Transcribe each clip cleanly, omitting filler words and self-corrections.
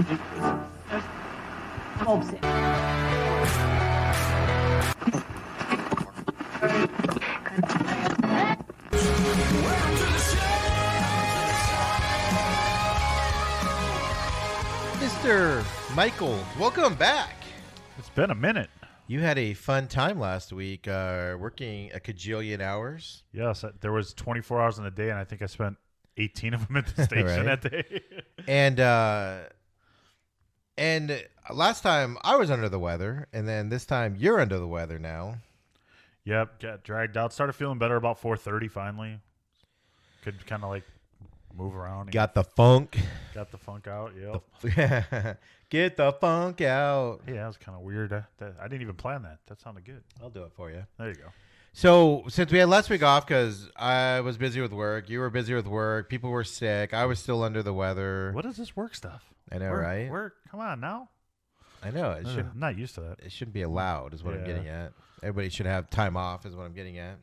Mr. Michael, welcome back. It's been a minute. You had a fun time last week working a cajillion hours. Yes, there was 24 hours in a day, and I think I spent 18 of them at the station that day. And last time I was under the weather, and then this time you're under the weather now. Yep, got dragged out. Started feeling better about 4:30 finally. Could kind of like move around. Got the funk. Got the funk out, yep. Get the funk out. Yeah, that was kind of weird. I didn't even plan that. That sounded good. I'll do it for you. There you go. So since we had last week off because I was busy with work, you were busy with work, people were sick, I was still under the weather. What is this work stuff? I know, right? Work, come on now. I know. I'm not used to that. It shouldn't be allowed is what I'm getting at. Everybody should have time off is what I'm getting at.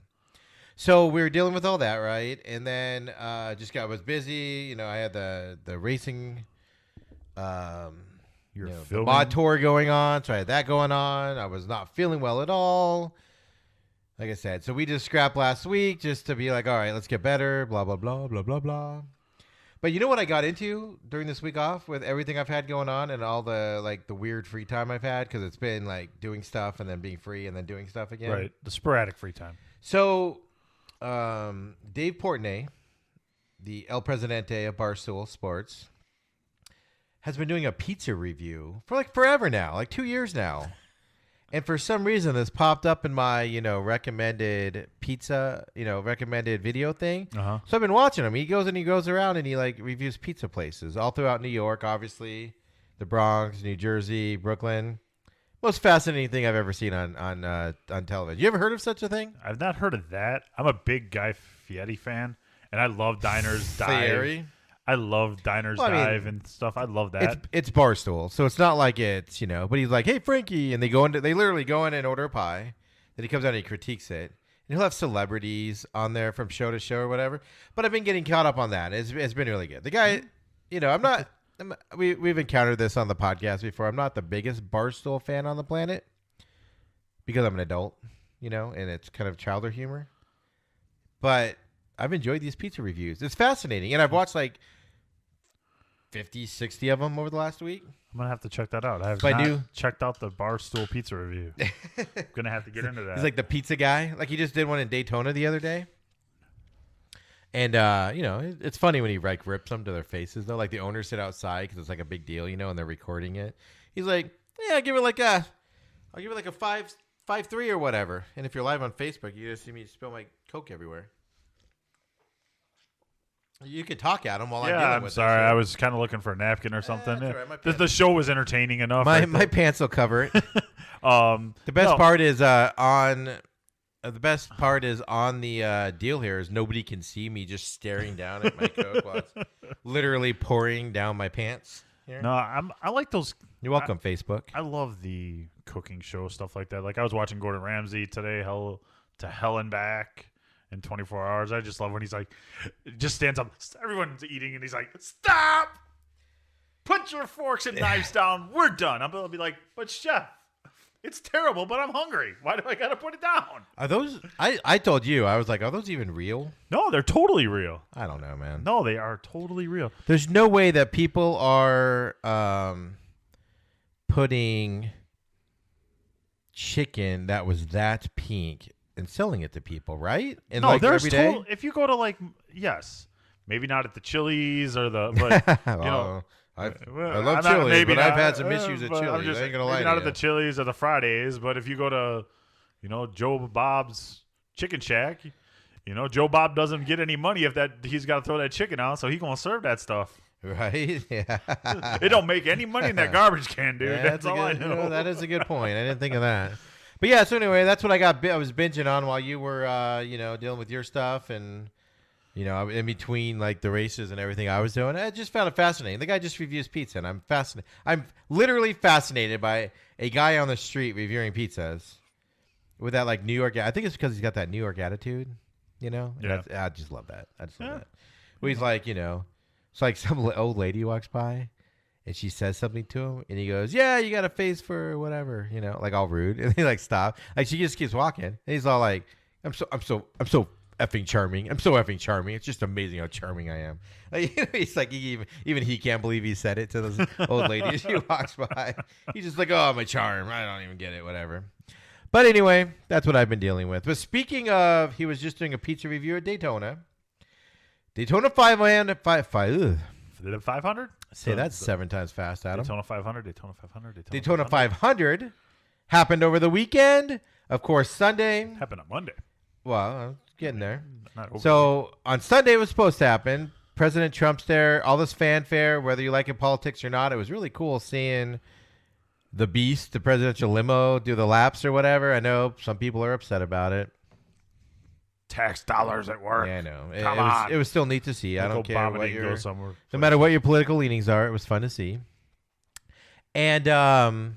So we were dealing with all that, right? And then was busy. You know, I had the racing the mod tour going on, so I had that going on. I was not feeling well at all. Like I said, so we just scrapped last week just to be like, all right, let's get better, blah, blah, blah, blah, blah, blah. But you know what I got into during this week off with everything I've had going on and all the the weird free time I've had because it's been like doing stuff and then being free and then doing stuff again. Right, the sporadic free time. So Dave Portnoy, the El Presidente of Barstool Sports, has been doing a pizza review for like forever now, like 2 years now. And for some reason, this popped up in my, recommended pizza, recommended video thing. Uh-huh. So I've been watching him. He goes around and he like reviews pizza places all throughout New York, obviously, the Bronx, New Jersey, Brooklyn. Most fascinating thing I've ever seen on television. You ever heard of such a thing? I've not heard of that. I'm a big Guy Fieri fan, and I love Diners Dive. I love Diners Dive and stuff. I love that. It's Barstool, so it's not like it's, but he's like, hey, Frankie, and they literally go in and order a pie. Then he comes out and he critiques it. And he'll have celebrities on there from show to show or whatever. But I've been getting caught up on that. It's been really good. The guy, we've encountered this on the podcast before. I'm not the biggest Barstool fan on the planet because I'm an adult, and it's kind of childish humor. But I've enjoyed these pizza reviews. It's fascinating. And I've watched like 50, 60 of them over the last week. I'm going to have to check that out. I have not checked out the Barstool pizza review. I'm going to have to get into that. He's like the pizza guy. Like he just did one in Daytona the other day. And, it's funny when he like rips them to their faces, though. Like the owners sit outside because it's like a big deal, and they're recording it. He's like, yeah, I'll give it like a 5.3 or whatever. And if you're live on Facebook, you just see me spill my Coke everywhere. You could talk at him while I'm dealing with it. I'm sorry. I was kind of looking for a napkin or something. Right. The show was entertaining enough. My pants will cover it. The best part is on the deal here is nobody can see me just staring down at my Coke while it's literally pouring down my pants. Here. No, I like those. You're welcome, Facebook. I love the cooking show stuff like that. Like I was watching Gordon Ramsay today, Hell and Back. In 24 hours. I just love when he's like, just stands up. Everyone's eating, and he's like, stop! Put your forks and knives down. We're done. I'm going to be like, but chef, it's terrible, but I'm hungry. Why do I got to put it down? Are those, I told you, I was like, are those even real? No, they're totally real. I don't know, man. No, they are totally real. There's no way that people are putting chicken that was that pink and selling it to people, right? And no, like there's every day? if you go to yes, maybe not at the Chili's or but I love Chili's, but I've had some issues at Chili's. Just, I ain't gonna lie to you. Not at the Chili's or the Fridays, but if you go to, Joe Bob's Chicken Shack, Joe Bob doesn't get any money if he's got to throw that chicken out, so he's gonna serve that stuff. Right? Yeah. It don't make any money in that garbage can, dude. Yeah, that's all I know. That is a good point. I didn't think of that. But yeah, so anyway, that's what I was binging on while you were, dealing with your stuff and, in between like the races and everything I was doing. I just found it fascinating. The guy just reviews pizza, and I'm fascinated. I'm literally fascinated by a guy on the street reviewing pizzas with that like New York. I think it's because he's got that New York attitude, Yeah. I just love that. Well, he's like, it's like some old lady walks by. And she says something to him, and he goes, "Yeah, you got a face for whatever, like all rude." And he like stop, like she just keeps walking, and he's all like, "I'm so effing charming. I'm so effing charming. It's just amazing how charming I am." Like, he's like, even he can't believe he said it to this old lady as she walks by. He's just like, "Oh, my charm. I don't even get it. Whatever." But anyway, that's what I've been dealing with. But speaking of, he was just doing a pizza review at Daytona. Daytona 500. The 500? Say that's 7 times fast, Adam. Daytona 500, Daytona 500, Daytona 500 happened over the weekend. Of course, Sunday. Happened on Monday. Well, I'm getting there. So on Sunday it was supposed to happen. President Trump's there. All this fanfare, whether you like it politics or not. It was really cool seeing the beast, the presidential limo, do the laps or whatever. I know some people are upset about it. Tax dollars at work. Yeah, I know. It was still neat to see. I don't care what no matter what your political leanings are. It was fun to see. And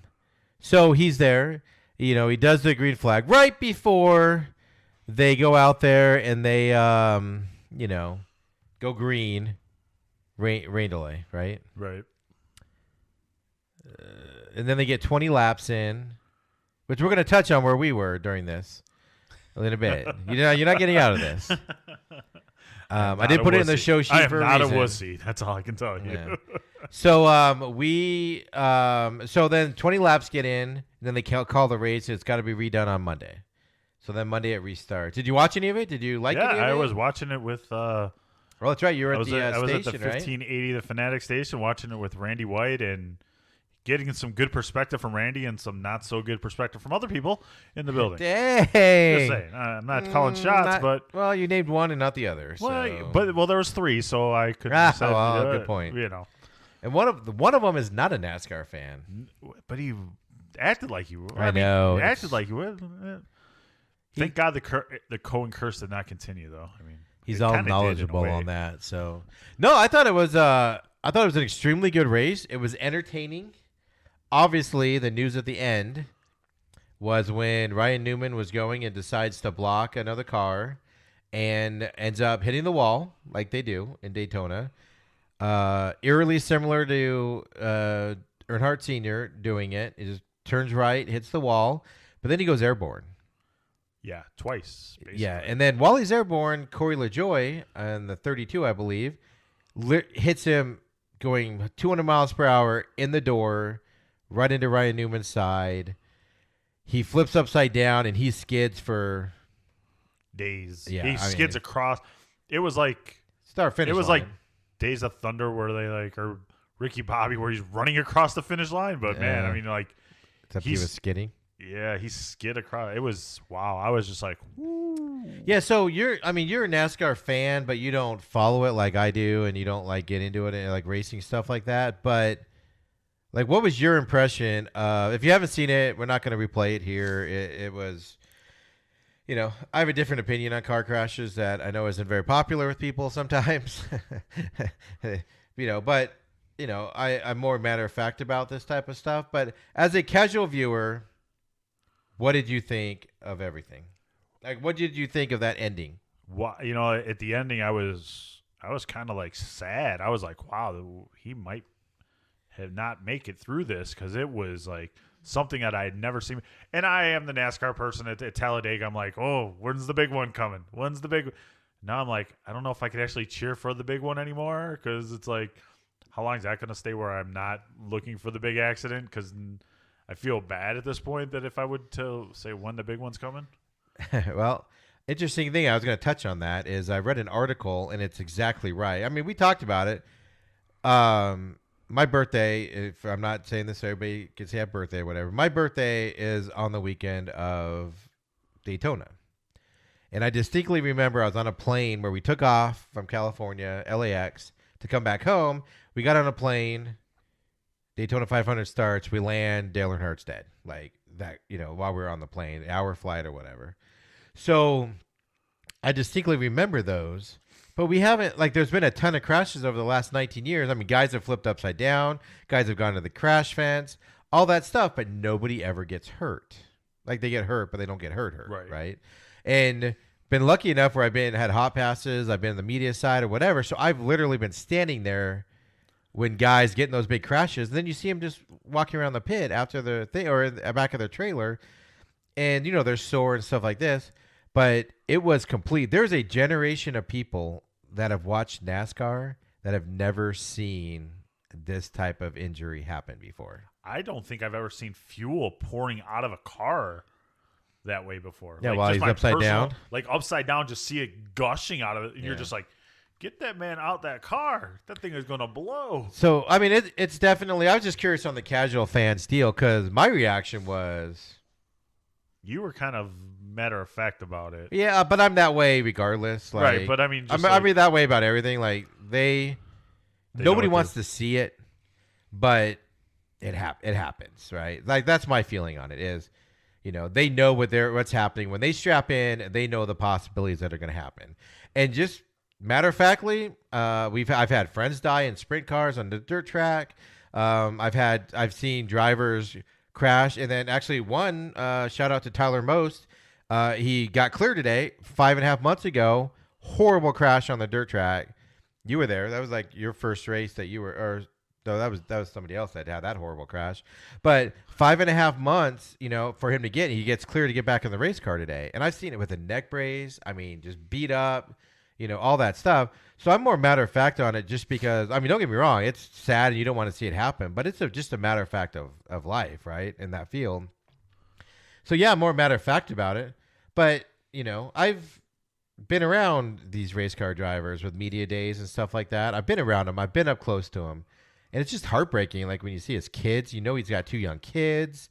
so he's there. He does the green flag right before they go out there and they go green. Rain delay, right? Right. And then they get 20 laps in, which we're going to touch on where we were during this. A little bit. You're not getting out of this. I did put it in the show sheet for a reason. I am not a wussy. That's all I can tell you. Yeah. So so then 20 laps get in, and then they call the race. It's got to be redone on Monday. So then Monday it restarts. Did you watch any of it? Did you like any of it? Yeah, I was watching it with. Well, that's right. You were at the station, I was at the 1580, the Fanatic station, watching it with Randy White and getting some good perspective from Randy and some not so good perspective from other people in the building. Dang. Just saying. I'm not calling shots, but well, you named one and not the other. So. Well, there was 3, so I could. Good point. And one of them is not a NASCAR fan, but he acted like you. I know. He acted like you would. Thank God the Cohen curse did not continue, though. I mean, he's all knowledgeable on that. So no, I thought it was an extremely good race. It was entertaining. Obviously, the news at the end was when Ryan Newman was going and decides to block another car and ends up hitting the wall like they do in Daytona. Eerily similar to Earnhardt Sr. doing it. He just turns right, hits the wall, but then he goes airborne. Yeah, twice. Basically. Yeah, and then while he's airborne, Corey LaJoie on the 32, I believe, hits him going 200 miles per hour in the door, right into Ryan Newman's side. He flips upside down and he skids for days. Yeah, he skids across. It was like start finish. It was line. like Days of Thunder where they or Ricky Bobby where he's running across the finish line. But man, I mean, except he was skidding. Yeah, he skid across. It was wow. I was just like, woo. Yeah. So you're a NASCAR fan, but you don't follow it like I do, and you don't get into it and racing stuff like that. But what was your impression of? If you haven't seen it, we're not going to replay it here. It was, I have a different opinion on car crashes that I know isn't very popular with people sometimes. But I'm more matter of fact about this type of stuff. But as a casual viewer, what did you think of everything? What did you think of that ending? Well, at the ending, I was kind of sad. I was like, wow, he might have not make it through this because it was something that I had never seen. And I am the NASCAR person at Talladega. I'm like, oh, when's the big one coming? When's the big? Now I'm like, I don't know if I could actually cheer for the big one anymore because it's how long is that going to stay where I'm not looking for the big accident? Because I feel bad at this point that if I would to say when the big one's coming. Well, interesting thing I was going to touch on that is I read an article and it's exactly right. I mean, we talked about it. My birthday, if I'm not saying this, everybody can say happy birthday or whatever. My birthday is on the weekend of Daytona. And I distinctly remember I was on a plane where we took off from California, LAX, to come back home. We got on a plane. Daytona 500 starts. We land. Dale Earnhardt's dead. While we were on the plane, hour flight or whatever. So I distinctly remember those. But we haven't, there's been a ton of crashes over the last 19 years. I mean, guys have flipped upside down. Guys have gone to the crash fence. All that stuff, but nobody ever gets hurt. They get hurt, but they don't get hurt, right? And been lucky enough where had hot passes. I've been on the media side or whatever. So I've literally been standing there when guys get in those big crashes, and then you see them just walking around the pit after the thing or in the back of their trailer, and they're sore and stuff like this. But it was complete. There's a generation of people that have watched NASCAR that have never seen this type of injury happen before. I don't think I've ever seen fuel pouring out of a car that way before. Yeah, while he's upside down. Like upside down, just see it gushing out of it. And you're just like, get that man out that car. That thing is going to blow. So, I mean, it's definitely, I was just curious on the casual fan's deal because my reaction was. You were kind of matter of fact about it. Yeah, but I'm that way regardless. Like, right, but I mean, I'm that way about everything. Like, nobody wants to see it, but it happens, right? Like, that's my feeling on it is, they know what's happening. When they strap in, they know the possibilities that are going to happen. And just matter of factly, I've had friends die in sprint cars on the dirt track. I've seen drivers crash, and then actually one shout out to Tyler Most. He got cleared today 5.5 months ago. Horrible crash on the dirt track. You were there. That was like your first race that you were, or no, that was somebody else that had that horrible crash. But 5.5 months, for him to he gets cleared to get back in the race car today. And I've seen it with a neck brace. I mean, just beat up, all that stuff. So I'm more matter of fact on it just because, I mean, don't get me wrong. It's sad and you don't want to see it happen, but it's just a matter of fact of life, right? In that field. So yeah, more matter of fact about it. But, I've been around these race car drivers with media days and stuff like that. I've been around them. I've been up close to them. And it's just heartbreaking. Like when you see his kids, he's got 2 young kids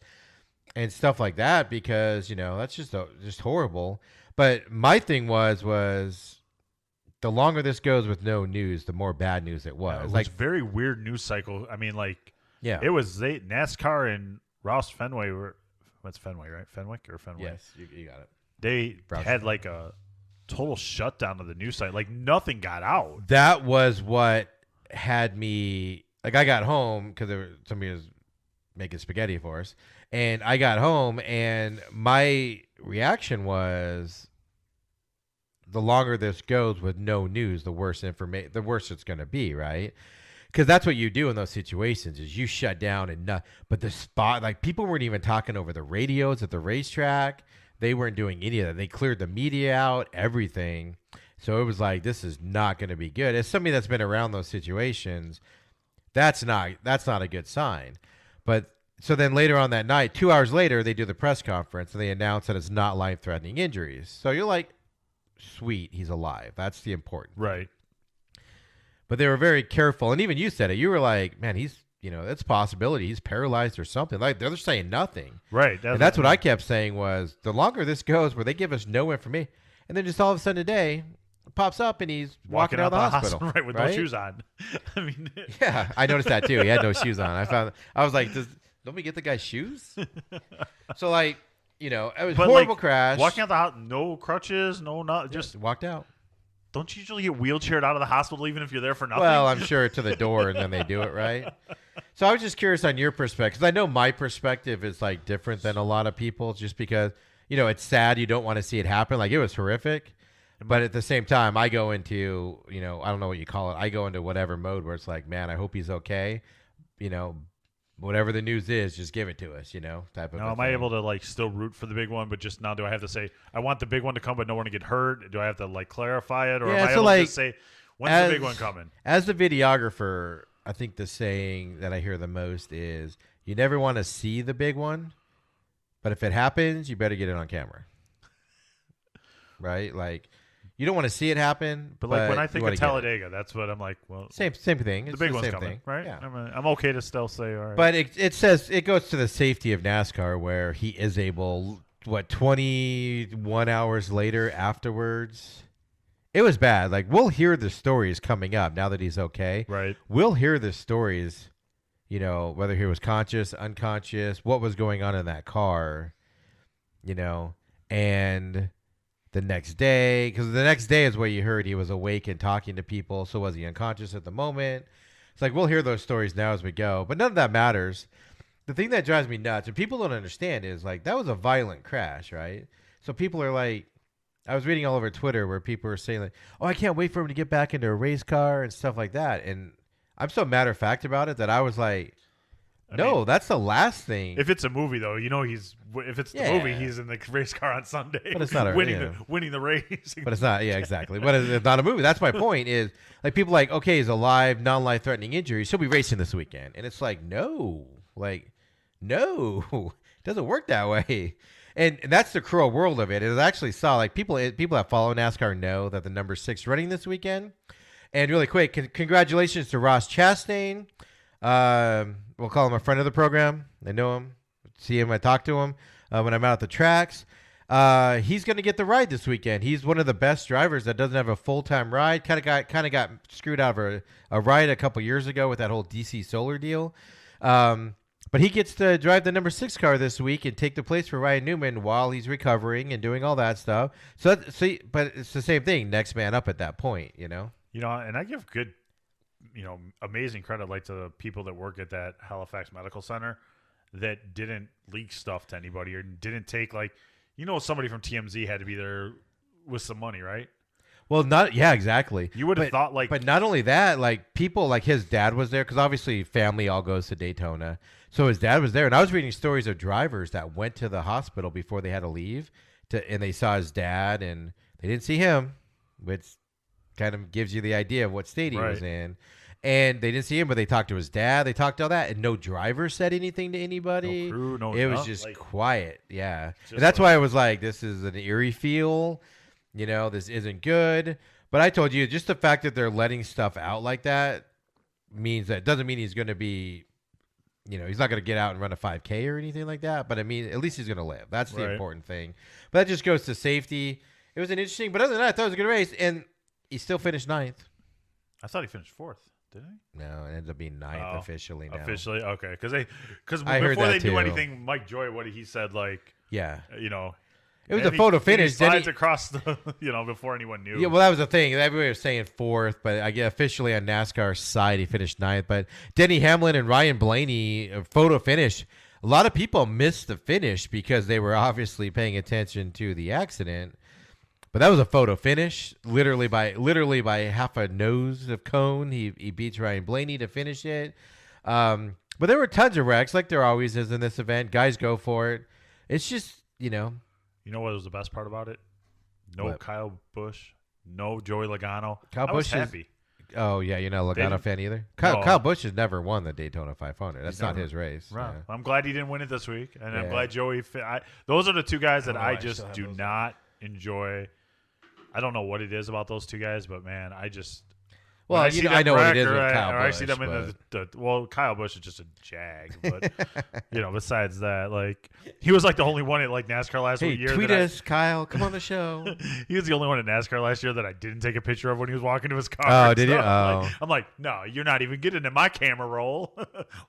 and stuff like that because, that's just horrible. But my thing was the longer this goes with no news, the more bad news it was. Yeah, it was like very weird news cycle. I mean, yeah, it was NASCAR and Ross Fenway what's Fenway, right? Fenwick or Fenway? Yes, you got it. They had like a total shutdown of the news site. Like nothing got out. That was what had me. Like I got home because somebody was making spaghetti for us, and I got home, and my reaction was, the longer this goes with no news, the worse it's going to be, right? Because that's what you do in those situations is you shut down but the spot, like people weren't even talking over the radios at the racetrack. They weren't doing any of that. They cleared the media out, everything. So it was like, this is not going to be good. As somebody that's been around those situations, that's not a good sign. But so then later on that night, 2 hours later, they do the press conference and they announce that it's not life-threatening injuries. So you're like, sweet, he's alive. That's the important thing. Right. But they were very careful. And even you said it. You were like, man, he's, it's a possibility. He's paralyzed or something. Like they're saying nothing. Right. That's what I kept saying was the longer this goes where they give us no information. And then just all of a sudden today, it pops up and he's walking out of the hospital. Right, with no shoes on. I mean. Yeah, I noticed that too. He had no shoes on. I was like, don't we get the guy's shoes? So like, it was horrible crash. Walking out the house, no crutches, just walked out. Don't you usually get wheelchaired out of the hospital even if you're there for nothing? Well, I'm sure to the door and then they do it, right? So I was just curious on your perspective, because I know my perspective is like different than a lot of people just because, it's sad. You don't want to see it happen. Like it was horrific. But at the same time, I go into, I don't know what you call it. I go into whatever mode where it's like, man, I hope he's okay. Whatever the news is, just give it to us, type of. Now, am I able to like still root for the big one, but just now do I have to say I want the big one to come, but no one to get hurt? Do I have to like clarify it, or am I able to just say when's the big one coming? As the videographer, I think the saying that I hear the most is you never want to see the big one, but if it happens, you better get it on camera, right? Like. You don't want to see it happen, but like when I think of Talladega, that's what I'm like. Well, same thing. The big one's coming, right? Yeah. I'm okay to still say all right. But it says it goes to the safety of NASCAR, where he is able. 21 hours later afterwards, it was bad. Like we'll hear the stories coming up now that he's okay. Right. We'll hear the stories. Whether he was conscious, unconscious, what was going on in that car. And. The next day, because the next day is where you heard he was awake and talking to people. So was he unconscious at the moment? It's like, we'll hear those stories now as we go, but none of that matters. The thing that drives me nuts and people don't understand is like, that was a violent crash, right? So people are like, I was reading all over Twitter where people were saying like, oh, I can't wait for him to get back into a race car and stuff like that. And I'm so matter of fact about it that I was like, no, that's the last thing. If it's a movie, though, if it's the movie, he's in the race car on Sunday, but it's not winning the race. But it's not, exactly. But it's not a movie. That's my point. Is like people like, okay, he's a live, non-life threatening injury. He'll be racing this weekend, and it's like, no, it doesn't work that way. And that's the cruel world of it. It actually saw like people that follow NASCAR know that the number 6 running this weekend. And really quick, congratulations to Ross Chastain. We'll call him a friend of the program. I know him, see him, I talk to him when I'm out at the tracks. He's going to get the ride this weekend. He's one of the best drivers that doesn't have a full-time ride. Kind of got screwed out of a ride a couple years ago with that whole DC Solar deal. But he gets to drive the number 6 car this week and take the place for Ryan Newman while he's recovering and doing all that stuff. But it's the same thing. Next man up at that point, You know, and I give good, amazing credit like to the people that work at that Halifax Medical Center that didn't leak stuff to anybody or didn't take somebody from TMZ had to be there with some money, right? Well, exactly. You would have thought but not only that, like people like his dad was there because obviously family all goes to Daytona. So his dad was there, and I was reading stories of drivers that went to the hospital before they had to leave, and they saw his dad, and they didn't see him, which kind of gives you the idea of what state he was in. And they didn't see him, but they talked to his dad. They talked all that, and no driver said anything to anybody. No crew, no. It was just quiet, and that's why I was like, "This is an eerie feel." This isn't good. But I told you, just the fact that they're letting stuff out like that doesn't mean he's going to be, he's not going to get out and run a 5K or anything like that. But I mean, at least he's going to live. That's the important thing. But that just goes to safety. It was an interesting, but other than that, I thought it was a good race, and he still finished 9th. I thought he finished 4th. Did he? No, it ended up being 9th officially now. Officially? Okay. Because before they do anything, Mike Joy, what he said, it was a photo finish. He slides across the, before anyone knew. Yeah, well, that was the thing. Everybody was saying 4th, but I guess officially on NASCAR's side, he finished 9th. But Denny Hamlin and Ryan Blaney, photo finish. A lot of people missed the finish because they were obviously paying attention to the accident. But that was a photo finish, literally by half a nose of cone. He beats Ryan Blaney to finish it. But there were tons of wrecks, like there always is in this event. Guys go for it. It's just, You know what was the best part about it? No Kyle Busch, no Joey Logano. Kyle Busch was happy. Oh, yeah, you're not a Logano fan either? Kyle Busch has never won the Daytona 500. That's not his race. Right. Yeah. I'm glad he didn't win it this week, and I'm glad Joey those are the two guys that I just do not enjoy. I don't know what it is about those two guys, but, man, I just – well, I know what it is with Kyle Busch. I see them in Kyle Busch is just a jag. But, besides that, he was the only one at NASCAR last year. Tweet us, Kyle. Come on the show. He was the only one at NASCAR last year that I didn't take a picture of when he was walking to his car. Oh, did you? Oh. I'm like, no, you're not even getting in my camera roll.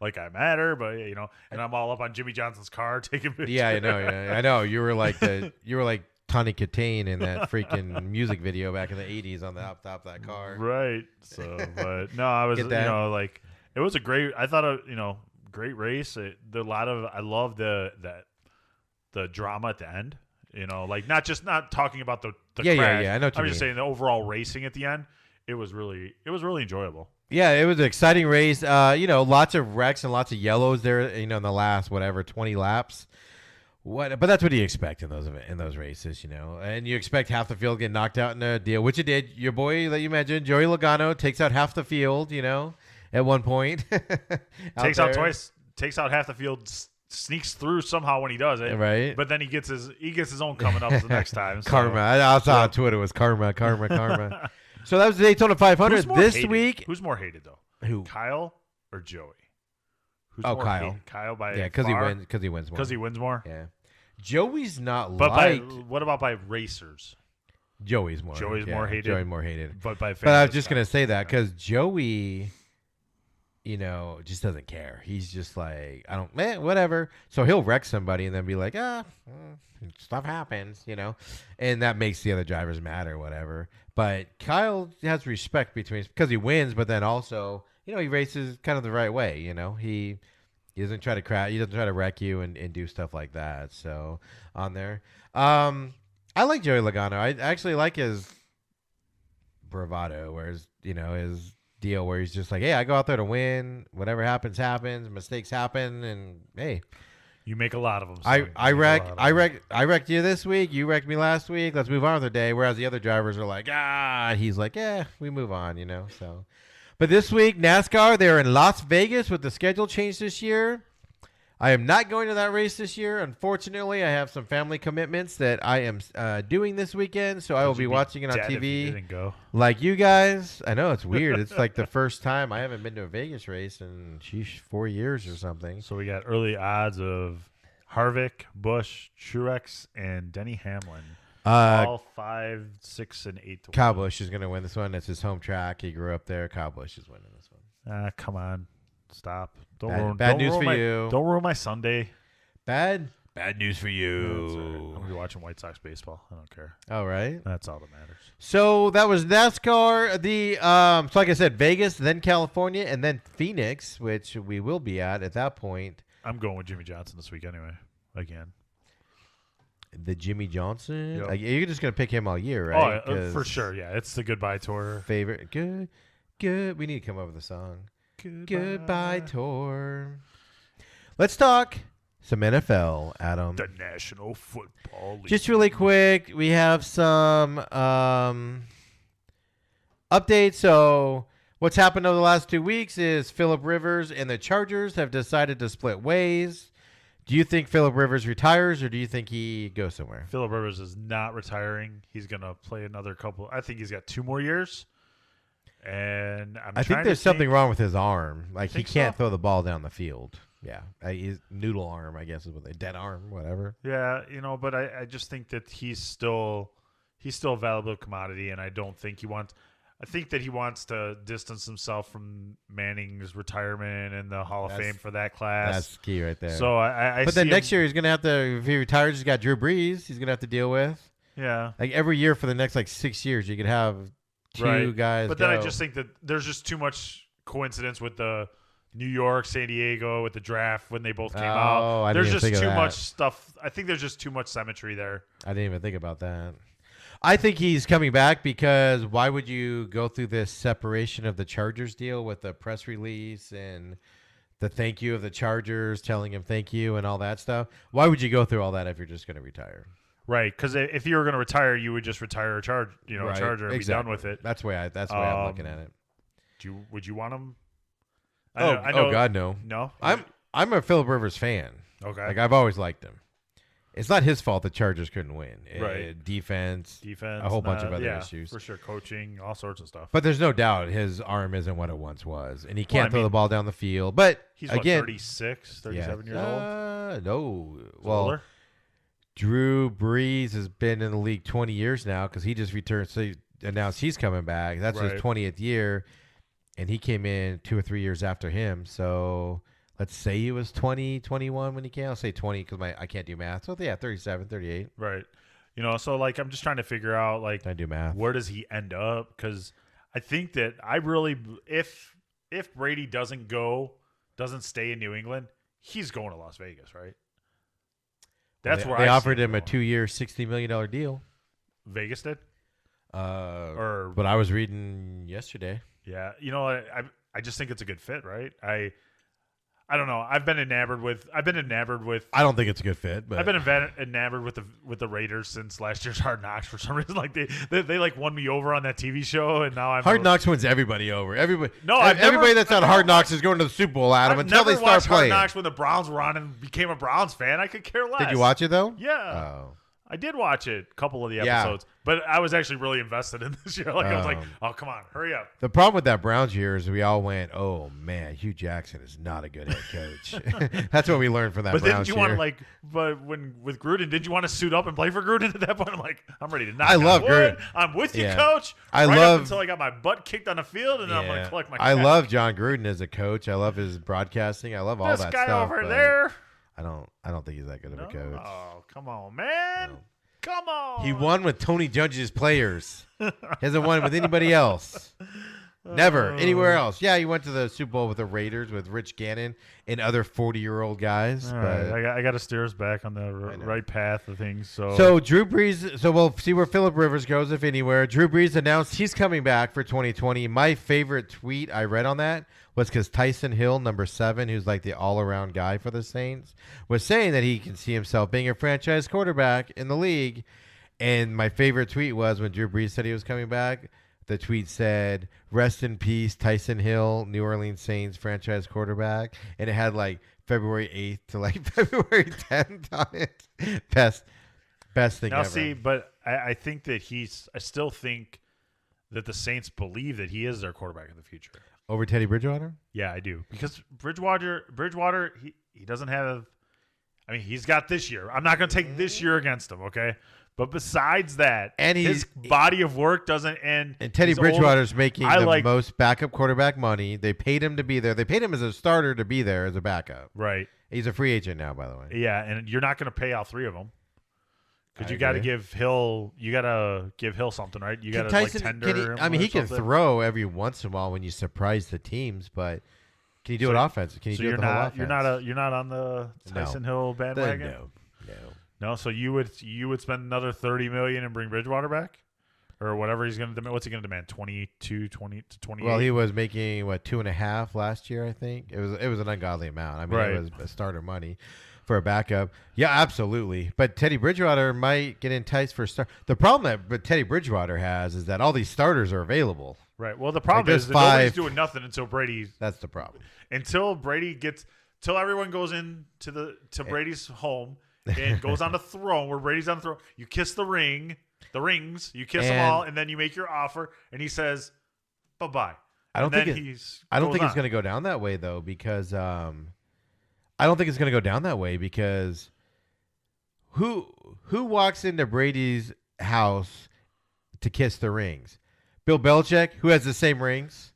I matter, but, and I'm all up on Jimmy Johnson's car taking pictures. Yeah, I know. Yeah. I know. You were like Tawny Katane in that freaking music video back in the 80s on the top of that car. Right. So, but no, I was, it was a great, I thought, great race. I love the drama at the end, not talking about the crash. Yeah. I know what you I'm mean. just saying the overall racing at the end, it was really enjoyable. Yeah, it was an exciting race. Lots of wrecks and lots of yellows there, in the last, 20 laps. But that's what you expect in those races, and you expect half the field get knocked out in a deal, which it did. Your boy that you mentioned, Joey Logano, takes out half the field, at one point. Takes out twice, takes out half the field, sneaks through somehow when he does it, right? But then he gets his own coming up the next time. So. Karma. I saw on Twitter it was karma. So that was the Daytona 500 this week. Who's more hated though? Who? Kyle or Joey? Who's Kyle. Hated? Kyle by because he wins. Because he wins more. Because he wins more. Yeah. Joey's not but liked. What about by racers? Joey's more. More hated. Joey more hated. But by fans, I was just gonna say that because Joey, just doesn't care. He's just like, whatever. So he'll wreck somebody and then be like, stuff happens, and that makes the other drivers mad or whatever. But Kyle has respect because he wins, but then also, he races kind of the right way. He doesn't try to crash. He doesn't try to wreck you and do stuff like that. So on there, I like Joey Logano. I actually like his bravado, whereas his deal where he's just like, hey, I go out there to win. Whatever happens, happens. Mistakes happen, and hey, you make a lot of them. I wrecked you this week. You wrecked me last week. Let's move on with the day. Whereas the other drivers are like, he's like, yeah, we move on, So, but this week NASCAR, they're in Las Vegas with the schedule change this year. I am not going to that race this year. Unfortunately, I have some family commitments that I am doing this weekend, so I will be watching it on TV. You didn't go. Like you guys. I know it's weird. It's like the first time I haven't been to a Vegas race in 4 years or something. So we got early odds of Harvick, Busch, Truex, and Denny Hamlin. All 5, 6, and 8 to Kyle win. Busch is going to win this one. It's his home track. He grew up there. Kyle Busch is winning this one. Come on. Stop. Bad news for you. Don't ruin my Sunday. Bad news for you. No, it's all right. I'm going to be watching White Sox baseball. I don't care. All right. That's all that matters. So that was NASCAR. So like I said, Vegas, then California, and then Phoenix, which we will be at that point. I'm going with Jimmy Johnson this week anyway. Again. The Jimmy Johnson? Yep. Like, you're just going to pick him all year, right? Oh, for sure. Yeah, it's the goodbye tour. Favorite. Good. We need to come up with a song. Goodbye tour. Let's talk some NFL, Adam. The National Football League. Just really quick, we have some updates. So what's happened over the last 2 weeks is Phillip Rivers and the Chargers have decided to split ways. Do you think Phillip Rivers retires, or do you think he goes somewhere? Phillip Rivers is not retiring. He's going to play another couple. I think he's got 2 more years. And I think there's something wrong with his arm. Like, he can't throw the ball down the field. Yeah. His noodle arm, I guess, is what dead arm, whatever. Yeah, but I just think that he's still a valuable commodity, and I don't think he wants. I think that he wants to distance himself from Manning's retirement and the Hall of Fame for that class. That's key right there. So But then next year he's gonna have to. If he retires, he's got Drew Brees. He's gonna have to deal with. Yeah. Like every year for the next 6 years, you could have two guys. But then I just think that there's just too much coincidence with the New York, San Diego, with the draft when they both came out. There's just too much stuff. I think there's just too much symmetry there. I didn't even think about that. I think he's coming back because why would you go through this separation of the Chargers deal with the press release and the thank you of the Chargers telling him thank you and all that stuff? Why would you go through all that if you're just going to retire? Right, because if you were going to retire, you would just retire a Charger and be done with it. That's the way I'm looking at it. Would you want him? I know. God, no. No? I'm a Phillip Rivers fan. Okay. Like, I've always liked him. It's not his fault the Chargers couldn't win. Right. Defense, a whole bunch of other issues. For sure, coaching, all sorts of stuff. But there's no doubt his arm isn't what it once was, and he can't throw the ball down the field. But he's again, 36, 37 years old? No. Well, Drew Brees has been in the league 20 years now because he just returned. So he announced he's coming back. That's his 20th year, and he came in 2 or 3 years after him. So let's say he was 20, 21 when he came. I'll say 20 because I can't do math. So, 37, 38. Right. So, I'm just trying to figure out, I do math. Where does he end up? Because I think that if Brady doesn't stay in New England, he's going to Las Vegas, right? That's where they offered him a 2-year, $60 million deal. Vegas did? But I was reading yesterday. Yeah. I just think it's a good fit, right? I don't know. I've been enamored with. I don't think it's a good fit, but I've been enamored with the Raiders since last year's Hard Knocks for some reason. Like they won me over on that TV show, and now I'm Hard Knocks wins everybody over. Everybody that's on Hard Knocks is going to the Super Bowl, Adam. Until they start playing. Hard Knocks when the Browns were on and became a Browns fan. I could care less. Did you watch it though? Yeah. Oh. I did watch it, a couple of the episodes, but I was actually really invested in this year. I was like, oh, come on, hurry up. The problem with that Browns year is we all went, oh, man, Hugh Jackson is not a good head coach. That's what we learned from that Browns year. But didn't you want with Gruden, did you want to suit up and play for Gruden at that point? I'm like, I'm ready to knock I love Gruden. I'm with you, coach. Up until I got my butt kicked on the field, and then I'm going to collect my cash. I love John Gruden as a coach. I love his broadcasting. I love all that stuff. This guy over there. I don't think he's that good of a coach. Oh, come on, man. No. Come on. He won with Tony Judge's players. He hasn't won with anybody else. Never anywhere else. Yeah, he went to the Super Bowl with the Raiders with Rich Gannon and other 40-year-old guys. All but right, I got to steer us back on the right path of things. So Drew Brees. So we'll see where Phillip Rivers goes, if anywhere. Drew Brees announced he's coming back for 2020. My favorite tweet I read on that was because Tyson Hill, number 7, who's like the all-around guy for the Saints, was saying that he can see himself being a franchise quarterback in the league. And my favorite tweet was when Drew Brees said he was coming back. The tweet said, "Rest in peace, Tyson Hill, New Orleans Saints franchise quarterback," and it had like February 8th to like February 10th on it. Best thing now, ever. see, but I think that I still think that the Saints believe that he is their quarterback in the future. Over Teddy Bridgewater? Yeah, I do, because Bridgewater, he doesn't have. I mean, he's got this year. I'm not going to take this year against him, okay? But besides that, and his body of work doesn't end. And Teddy Bridgewater's making the most backup quarterback money. They paid him to be there. They paid him as a starter to be there as a backup. Right. He's a free agent now, by the way. Yeah, and you're not going to pay all 3 of them because you got to give Hill. You got to give Hill something, right? You got to like tender. He can throw every once in a while when you surprise the teams, but can you do it offensive? Can you do it the whole offense? You're not on the Tyson Hill bandwagon. No, so you would spend another $30 million and bring Bridgewater back, or whatever he's going to demand. What's he going to demand? 20 to 28. Well, he was making 2.5 last year, I think. It was an ungodly amount. I mean, It was a starter money for a backup. Yeah, absolutely. But Teddy Bridgewater might get enticed for a start. The problem that Teddy Bridgewater has is that all these starters are available. Right. Well, the problem is that nobody's doing nothing until Brady. That's the problem. Until everyone goes to Brady's home. And goes on the throne where Brady's on the throne. You kiss the rings, you kiss them all, and then you make your offer, and he says, "Bye-bye." I don't think it's going to go down that way though, because who walks into Brady's house to kiss the rings? Bill Belichick, who has the same rings,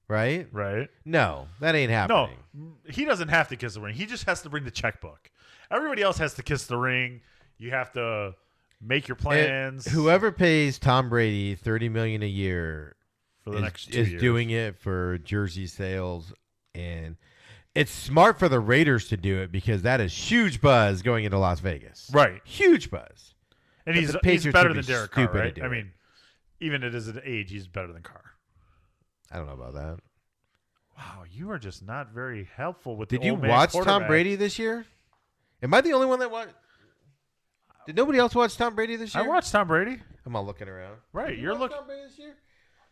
right? Right. No, that ain't happening. No, he doesn't have to kiss the ring. He just has to bring the checkbook. Everybody else has to kiss the ring. You have to make your plans. Whoever pays Tom Brady $30 million a year for the next 2 years is doing it for jersey sales, and it's smart for the Raiders to do it because that is huge buzz going into Las Vegas. Right, huge buzz. And he's better than Derek Carr, right? I mean, even at his age, he's better than Carr. I don't know about that. Wow, you are just not very helpful with. Did you watch Tom Brady this year? Am I the only one that watched? Did nobody else watch Tom Brady this year? I watched Tom Brady. I'm all looking around. Right, you're looking. Tom Brady this year?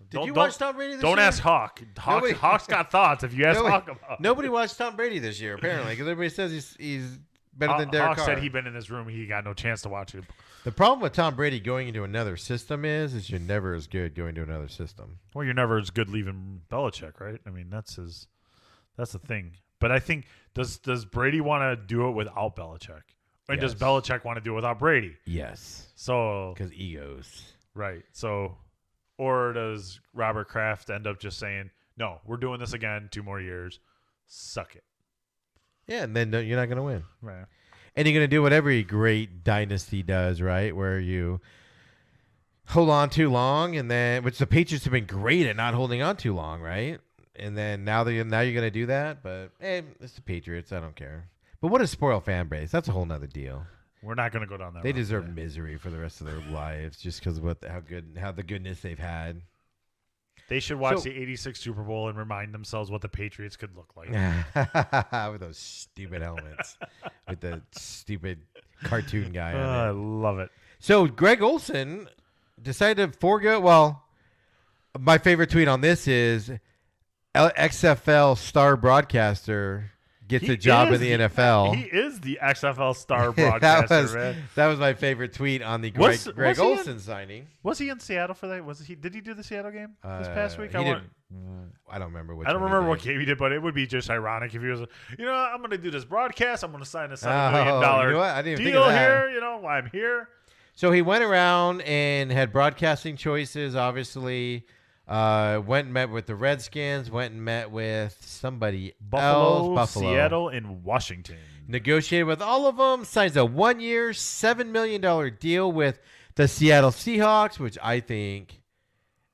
Did you watch Tom Brady this year? Don't ask Hawk. Hawk's got thoughts. If you ask Hawk about. Nobody watched Tom Brady this year, apparently, because everybody says he's better than Derek Carr. Hawk said he'd been in his room. He got no chance to watch it. The problem with Tom Brady going into another system is you're never as good going to another system. Well, you're never as good leaving Belichick, right? I mean, that's the thing. But I think does Brady want to do it without Belichick? And does Belichick want to do it without Brady? Yes. So because egos. Right. So, or does Robert Kraft end up just saying, "No, we're doing this again, 2 more years. Suck it." Yeah, and then you're not going to win. Right. And you're going to do what every great dynasty does, right? Where you hold on too long, and then which the Patriots have been great at not holding on too long, right? And then now you're going to do that, but hey, it's the Patriots. I don't care. But what a spoiled fan base. That's a whole nother deal. We're not going to go down that road. They deserve misery for the rest of their lives just because of how the goodness they've had. They should watch the 86 Super Bowl and remind themselves what the Patriots could look like. With those stupid helmets. With the stupid cartoon guy on it. I love it. So Greg Olson decided to forego. Well, my favorite tweet on this is XFL star broadcaster gets a job in the NFL. He is the XFL star broadcaster, that was my favorite tweet on the Greg Olson signing. Was he in Seattle for that? Did he do the Seattle game this past week? I don't remember what game he did, but it would be just ironic if he was, I'm going to do this broadcast. I'm going to sign a $7 million deal here. Why I'm here. So he went around and had broadcasting choices, obviously. Went and met with the Redskins, went and met with somebody else. Buffalo, Seattle, and Washington. Negotiated with all of them, signs a 1-year, $7 million deal with the Seattle Seahawks, which I think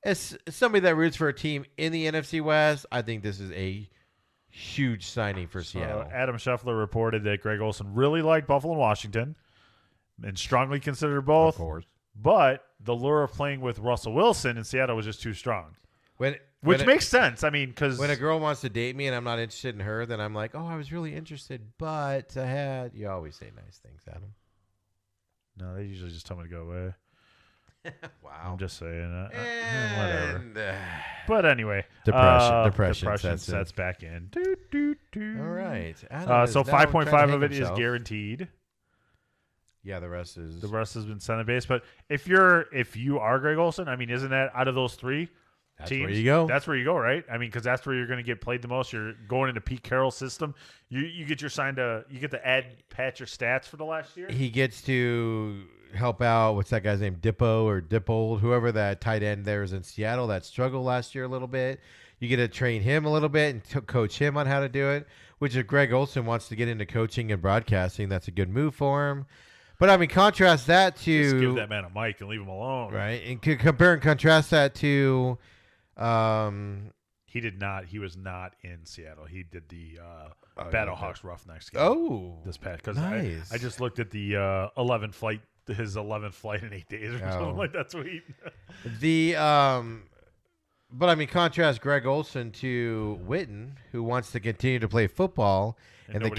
as somebody that roots for a team in the NFC West, I think this is a huge signing for Seattle. Adam Scheffler reported that Greg Olson really liked Buffalo and Washington and strongly considered both. Of course. But the lure of playing with Russell Wilson in Seattle was just too strong. Which makes sense. I mean, because when a girl wants to date me and I'm not interested in her, then I'm like, oh, I was really interested, but I had. You always say nice things, Adam. No, they usually just tell me to go away. Wow. I'm just saying. Whatever. But anyway. Depression sets back in. All right. So 5.5 of it is guaranteed. Yeah, the rest has been incentive based. But if you are Greg Olson, I mean, isn't that out of those three teams? Where you go. That's where you go, right? I mean, because that's where you're going to get played the most. You're going into Pete Carroll's system. You get you get to patch your stats for the last year. He gets to help out. What's that guy's name? Dippold, whoever that tight end there is in Seattle that struggled last year a little bit. You get to train him a little bit and coach him on how to do it. Which if Greg Olson wants to get into coaching and broadcasting, that's a good move for him. But I mean, contrast that to just give that man a mic and leave him alone, right? And compare and contrast that to. He did not. He was not in Seattle. He did the Battlehawks Roughnecks game. Oh, this past because nice. I just looked at the 11th flight. His 11th flight in 8 days or something like that. Sweet. But I mean, contrast Greg Olson to Witten, who wants to continue to play football. And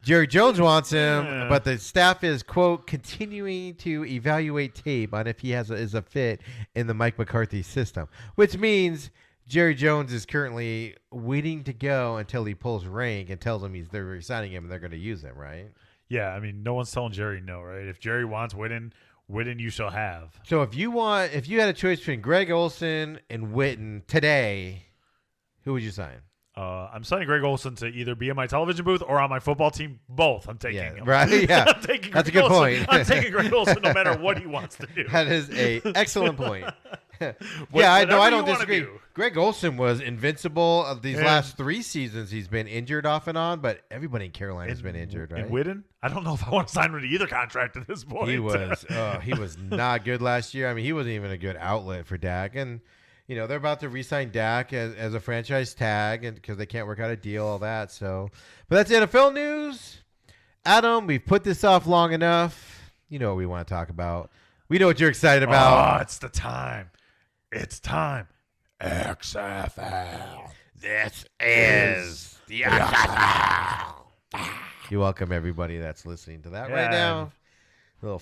Jerry Jones wants him, but the staff is, quote, continuing to evaluate tape on if he is a fit in the Mike McCarthy system, which means Jerry Jones is currently waiting to go until he pulls rank and tells him they're resigning him and they're going to use him, right? Yeah, I mean, no one's telling Jerry no, right? If Jerry wants Witten you shall have. So if you had a choice between Greg Olson and Witten today, who would you sign? I'm signing Greg Olson to either be in my television booth or on my football team. Both. I'm taking him. Right? Yeah. I'm taking That's Greg a good Olson. point. I'm taking Greg Olson no matter what he wants to do. That is an excellent point. I don't disagree. Greg Olson was invincible of these last 3 seasons. He's been injured off and on, but everybody in Carolina has been injured, right? And Witten, I don't know if I want to sign him to either contract at this point. He was not good last year. I mean, he wasn't even a good outlet for Dak. And, you know, they're about to re-sign Dak as a franchise tag and because they can't work out a deal, all that. So, but that's NFL news. Adam, we've put this off long enough. You know what we want to talk about. We know what you're excited about. Oh, it's the time. It's time. XFL. This is the XFL. You're welcome, everybody that's listening to that right now.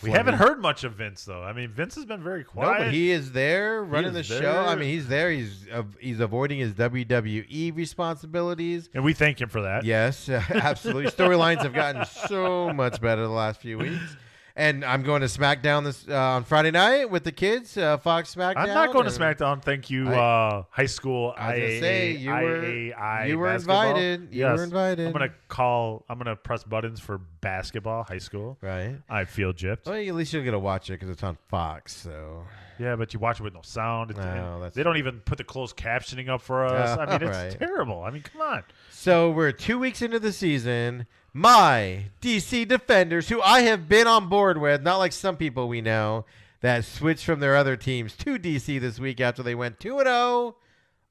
We haven't heard much of Vince, though. I mean, Vince has been very quiet. No, but he is there running the show. I mean, he's there. He's avoiding his WWE responsibilities. And we thank him for that. Yes, absolutely. Storylines have gotten so much better the last few weeks. And I'm going to SmackDown this on Friday night with the kids, Fox SmackDown. I'm not going to SmackDown. Thank you, high school. I was going to say, you were basketball. invited. You were invited. I'm going to press buttons for basketball, high school. Right. I feel gypped. Well, at least you'll get to watch it because it's on Fox. So. Yeah, but you watch it with no sound. That's they don't even put the closed captioning up for us. I mean, it's terrible. I mean, come on. So we're 2 weeks into the season. My DC Defenders, who I have been on board with, not like some people we know that switched from their other teams to DC this week after they went 2-0,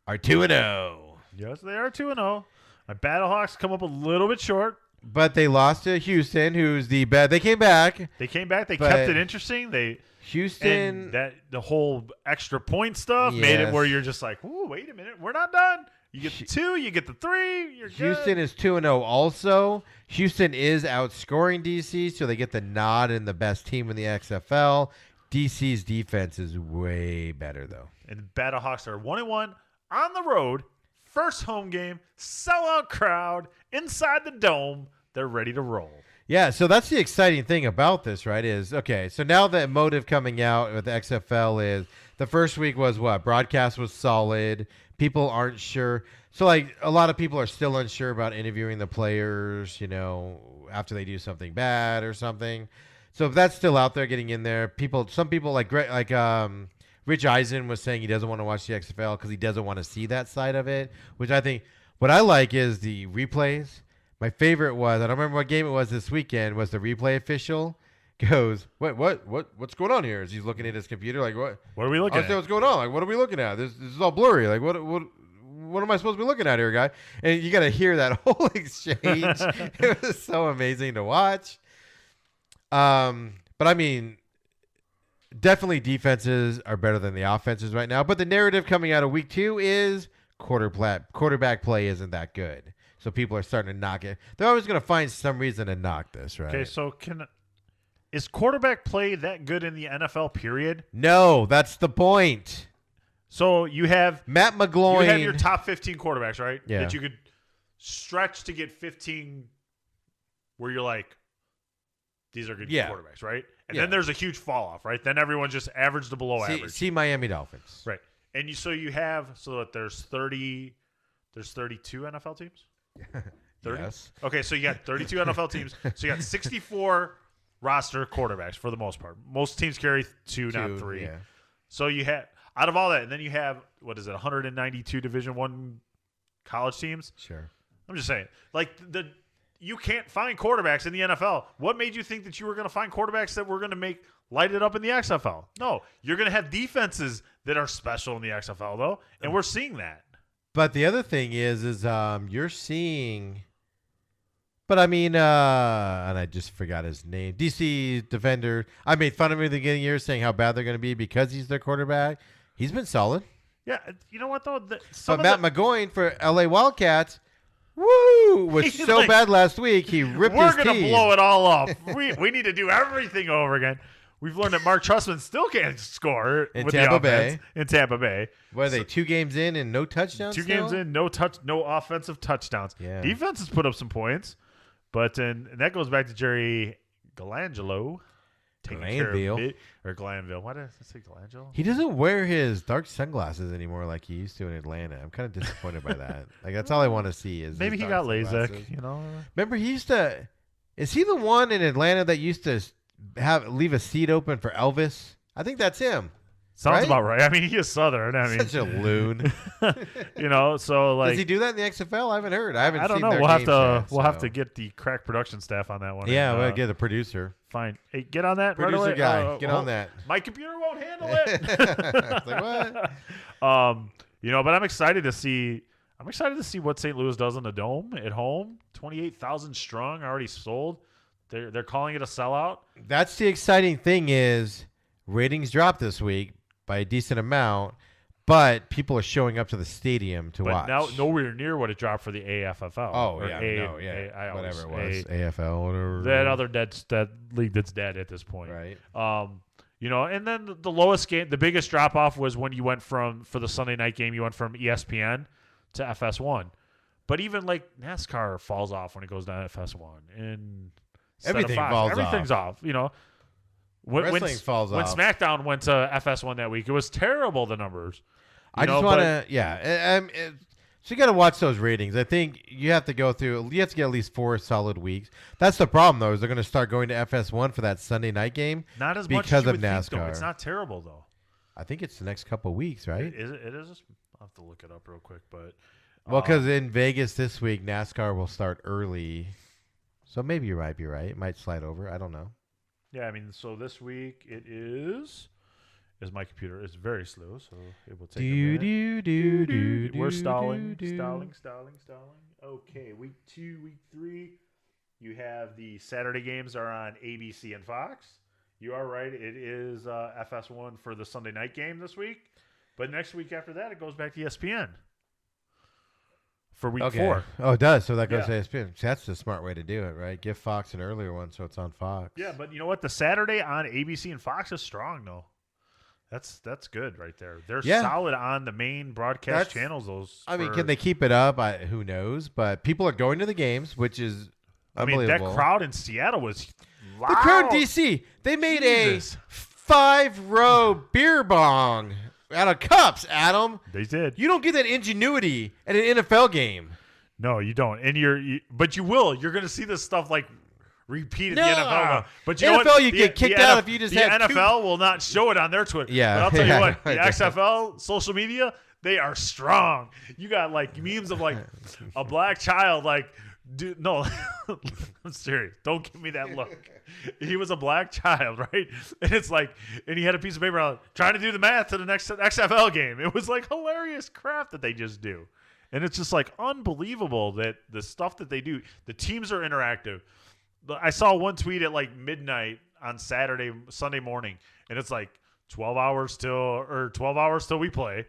are 2-0. Yes, they are 2-0. My Battlehawks come up a little bit short. But they lost to Houston, who's the bad. They came back. They kept it interesting. Houston. And the whole extra point stuff made it where you're just like, ooh, wait a minute. We're not done. You get the 2, you get the 3, you're Houston good. is 2-0 also. Houston is outscoring DC, so they get the nod in the best team in the XFL. DC's defense is way better, though. And the Battlehawks are 1-1 on the road. First home game, sellout crowd, inside the dome. They're ready to roll. Yeah, so that's the exciting thing about this, right, is, okay, so now the motive coming out with the XFL is the first week was what? Broadcast was solid. People aren't sure. So, like, a lot of people are still unsure about interviewing the players, you know, after they do something bad or something. So if that's still out there getting in there, some people like Rich Eisen was saying he doesn't want to watch the XFL because he doesn't want to see that side of it, which I think what I like is the replays. My favorite was, I don't remember what game it was this weekend, was the replay official goes, what's going on here? As he's looking at his computer, like, What are we looking I said, at? what's going on? Like, what are we looking at? This is all blurry. Like, what am I supposed to be looking at here, guy? And you got to hear that whole exchange. It was so amazing to watch. But I mean, definitely defenses are better than the offenses right now. But the narrative coming out of week 2 is quarterback play isn't that good. So people are starting to knock it. They're always going to find some reason to knock this, right? Okay, so is quarterback play that good in the NFL, period? No, that's the point. So you have Matt McGloin. You have your top 15 quarterbacks, right? Yeah. That you could stretch to get 15 where you're like, these are good quarterbacks, right? And then there's a huge fall off, right? Then everyone's just average to below average. See Miami Dolphins. Right. And there's 32 NFL teams? 30? Yes. Okay, so you got 32 NFL teams. So you got 64 roster quarterbacks for the most part. Most teams carry two, not 3. Yeah. So you have out of all that, and then you have 192 Division I college teams. Sure. I'm just saying, like you can't find quarterbacks in the NFL. What made you think that you were going to find quarterbacks that were going to light it up in the XFL? No, you're going to have defenses that are special in the XFL though, and we're seeing that. But the other thing is you're seeing. But I mean, and I just forgot his name. DC defender. I made fun of him at the beginning of the year, saying how bad they're going to be because he's their quarterback. He's been solid. Yeah, you know what though? But Matt McGloin for LA Wildcats, was so like, bad last week. He ripped his teeth. We're going to blow it all up. We need to do everything over again. We've learned that Mark Trustman still can't score in with Tampa the offense in Tampa Bay. What are they, 2 games in and no touchdowns? 2 games in, no offensive touchdowns. Yeah. Defense has put up some points, but and that goes back to Jerry Galangelo. Glanville. Or Glanville. Why did I say Galangelo? He doesn't wear his dark sunglasses anymore like he used to in Atlanta. I'm kind of disappointed by that. Like, that's all I want to see is maybe he got LASIK, you know. Remember, he used to. Is he the one in Atlanta that used to leave a seat open for Elvis? I think that's him. Sounds about right. I mean, he is Southern. I mean, such a loon. You know, so like, does he do that in the XFL? I haven't heard. I haven't. I don't seen know. their We'll have games to. yet, We'll have to get the crack production staff on that one. Yeah, and, we'll get a producer. Fine. Hey, get on that. Producer right away. guy, get on that. My computer won't handle it. It's like, what? You know, but I'm excited to see. I'm excited to see what St. Louis does in the Dome at home. 28,000 strong, already sold. They're calling it a sellout. That's the exciting thing is ratings dropped this week by a decent amount, but people are showing up to the stadium to watch. But now nowhere near what it dropped for the AFFL. Oh, yeah, whatever it was. AFL, whatever. That other that league that's dead at this point. Right. You know, and then the lowest game, the biggest drop off was when you went for the Sunday night game, you went from ESPN to FS1. But even like NASCAR falls off when it goes down to FS1. And everything's off. You know, Wrestling falls when off. When SmackDown went to FS1 that week, it was terrible, the numbers. I just want to, so you got to watch those ratings. I think you have to go through, you have to get at least 4 solid weeks. That's the problem, though, is they're going to start going to FS1 for that Sunday night game. Not as much because as you of would NASCAR. think, though. It's not terrible, though. I think it's the next couple of weeks, right? It is. I'll have to look it up real quick, but well, because in Vegas this week, NASCAR will start early, so maybe you might be right. It might slide over. I don't know. Yeah, I mean, so this week it is. Is my computer is very slow, so it will take a minute. We're stalling. Okay, week 2, week 3, you have the Saturday games are on ABC and Fox. You are right. It is FS1 for the Sunday night game this week. But next week after that, it goes back to ESPN for week 4. Oh, it does. So that goes to ESPN. That's the smart way to do it, right? Give Fox an earlier one so it's on Fox. Yeah, but you know what? The Saturday on ABC and Fox is strong, though. That's good right there. They're solid on the main broadcast channels. Can they keep it up? Who knows? But people are going to the games, which is unbelievable. That crowd in Seattle was loud. The crowd in DC, they made a 5-row beer bong out of cups, Adam. They did. You don't get that ingenuity at an NFL game. No, you don't. And but you will. You're going to see this stuff like repeated in the NFL. But you know NFL, what? you get kicked out if you just have The NFL will not show it on their Twitter. Yeah. But I'll tell you what, the XFL social media, they are strong. You got like memes of like a black child like Dude, no, I'm serious. Don't give me that look. He was a black child, right? And it's like, and he had a piece of paper out trying to do the math to the next XFL game. It was like hilarious crap that they just do. And it's just like unbelievable that the stuff that they do, the teams are interactive. I saw one tweet at like midnight on Sunday morning, and it's like 12 hours till we play.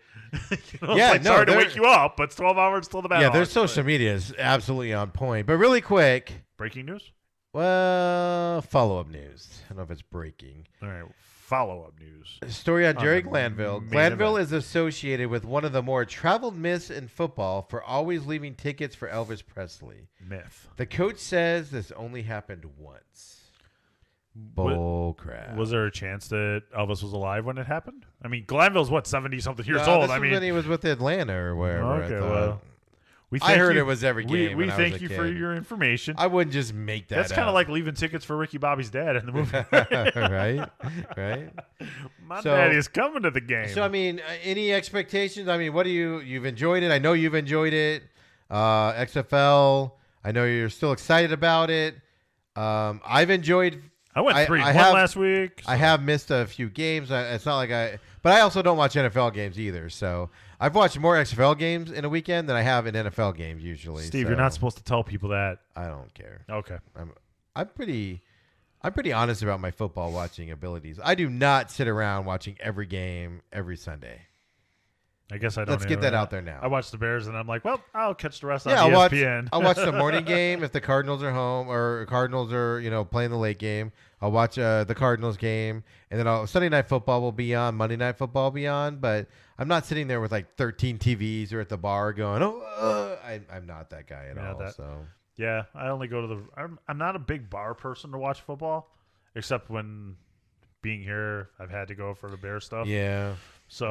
Sorry to wake you up, but it's 12 hours till the battle. Yeah, their social media is absolutely on point. But really quick. Breaking news? Well, follow-up news. I don't know if it's breaking. All right, follow-up news. A story on Jerry Glanville. Glanville is associated with one of the more traveled myths in football for always leaving tickets for Elvis Presley. Myth. The coach says this only happened once. Bull crap. Was there a chance that Elvis was alive when it happened? I mean, Glanville's 70-something years This old. was when he was with Atlanta or wherever. Okay, well, I heard it was every game. We thank you for your information. I wouldn't just make that. That's kind of like leaving tickets for Ricky Bobby's dad in the movie, right? My daddy is coming to the game. So I mean, any expectations? I mean, what do you've enjoyed it? I know you've enjoyed it. XFL. I know you're still excited about it. I've enjoyed. I went 3-1 last week. So. I have missed a few games. It's not like but I also don't watch NFL games either. So I've watched more XFL games in a weekend than I have in NFL games usually. Steve, you're not supposed to tell people that. I don't care. Okay. I'm pretty honest about my football watching abilities. I do not sit around watching every game every Sunday. I guess I don't. Let's get that out there now. I watch the Bears and I'm like, well, I'll catch the rest on ESPN. I'll watch the morning game if the Cardinals are home or Cardinals are playing the late game. I'll watch the Cardinals game, and then Sunday Night Football will be on, Monday Night Football will be on. But I'm not sitting there with like 13 TVs or at the bar going, I'm not that guy at all. Yeah, I only go to the. I'm not a big bar person to watch football, except when being here, I've had to go for the Bears stuff. Yeah. So,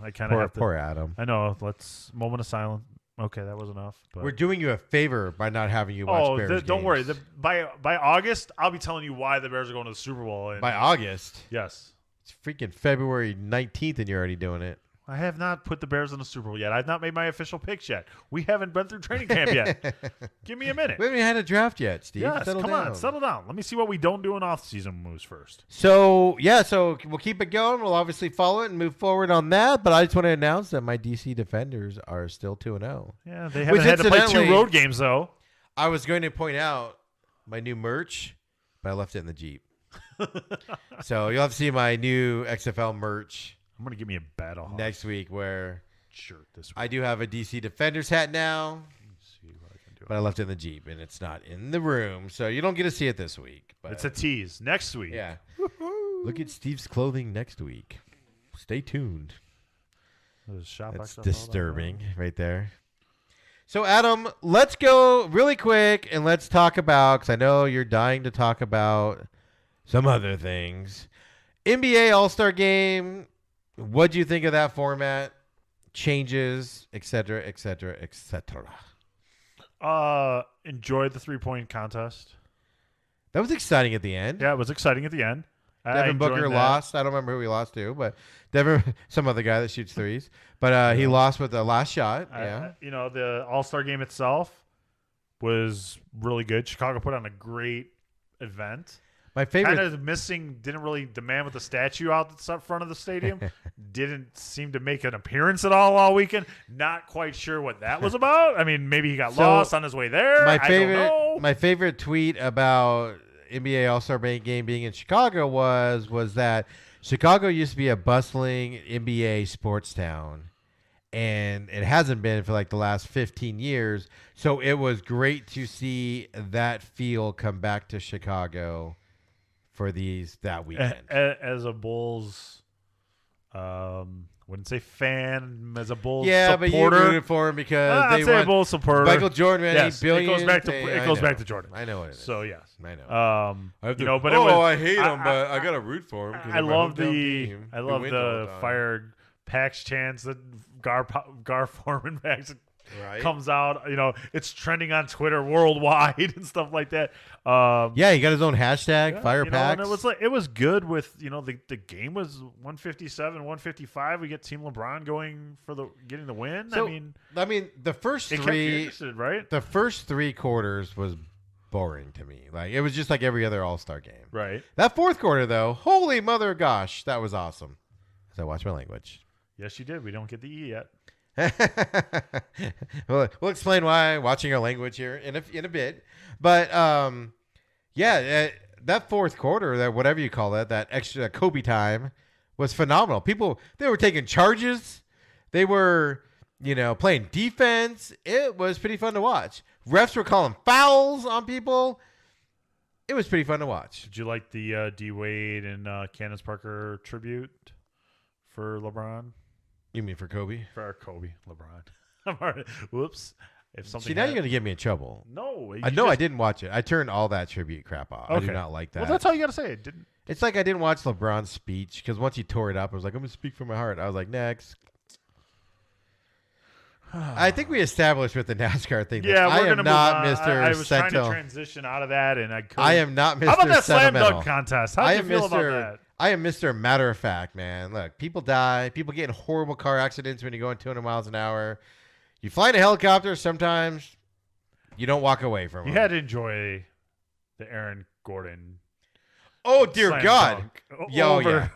I kind of have to. Poor Adam. I know. Moment of silence. Okay, that was enough. But. We're doing you a favor by not having you watch Bears games. Don't worry. By August, I'll be telling you why the Bears are going to the Super Bowl. By August? Yes. It's freaking February 19th, and you're already doing it. I have not put the Bears in the Super Bowl yet. I've not made my official picks yet. We haven't been through training camp yet. Give me a minute. We haven't had a draft yet, Steve. Yes, come on. Settle down. Let me see what we don't do in off-season moves first. So we'll keep it going. We'll obviously follow it and move forward on that. But I just want to announce that my DC Defenders are still 2-0. Yeah, they haven't had to play 2 road games, though. I was going to point out my new merch, but I left it in the Jeep. So you'll have to see my new XFL merch. I'm going to give me a battle next week where shirt this week. I do have a DC Defenders hat now. Let's see what I can do. But I left it in the Jeep, and it's not in the room, so you don't get to see it this week. But it's a tease. Next week. Yeah. Look at Steve's clothing next week. Stay tuned. That's disturbing right there. So, Adam, let's go really quick, and let's talk about, because I know you're dying to talk about some other things. NBA All-Star Game. What do you think of that format? Changes, et cetera, et cetera, et cetera. Enjoyed the 3-point contest. That was exciting at the end. Yeah, it was exciting at the end. Devin Booker lost. I don't remember who he lost to, but some other guy that shoots threes. But he lost with the last shot. Yeah. The All-Star Game itself was really good. Chicago put on a great event. My favorite, kind of missing, didn't really demand with the statue out the front of the stadium. Didn't seem to make an appearance at all weekend. Not quite sure what that was about. I mean, maybe he got lost on his way there. I don't know. My favorite tweet about NBA All-Star Game being in Chicago was that Chicago used to be a bustling NBA sports town, and it hasn't been for like the last 15 years. So it was great to see that feel come back to Chicago for that weekend. As a Bulls, wouldn't say fan, as a Bulls supporter. But you rooted for him because they won. A Bulls supporter. Michael Jordan, yes, billion. It goes back to Jordan. I know what it is. So yes, I know. I hate him, but I gotta root for him. I love the fire Pax chants that Gar Foreman Pax comes out. It's trending on Twitter worldwide and stuff like that. Yeah, he got his own hashtag, Fire Packs. And it was good with the game was 157, 155. We get Team LeBron going for getting the win. So, I mean the first three, right? The first 3 quarters was boring to me. Like it was just like every other All-Star game. Right. That fourth quarter though, holy mother gosh, that was awesome. As I watch my language. Yes, you did. We don't get the E yet. We'll explain why watching our language here in a bit. But that fourth quarter, that whatever you call it, that extra Kobe time was phenomenal. People, they were taking charges. They were, playing defense. It was pretty fun to watch. Refs were calling fouls on people. It was pretty fun to watch. Did you like the D Wade and Candace Parker tribute for LeBron? You mean for Kobe? For Kobe, LeBron. Whoops. If something now you're going to get me in trouble. No. I didn't watch it. I turned all that tribute crap off. Okay. I do not like that. Well, that's all you got to say. It didn't. It's like I didn't watch LeBron's speech because once he tore it up, I was like, I'm going to speak from my heart. I was like, next. I think we established with the NASCAR thing. Yeah, I am not Mr. I was trying to Sentimental. transition out of that, and I am not Mr. How about that Sentimental. slam dunk contest? How do you feel about that? I am Mr. Matter of Fact, man. Look, people die. People get in horrible car accidents when you're going 200 miles an hour. You fly in a helicopter, sometimes you don't walk away from it. You had to enjoy the Aaron Gordon. Oh, dear God. Yeah.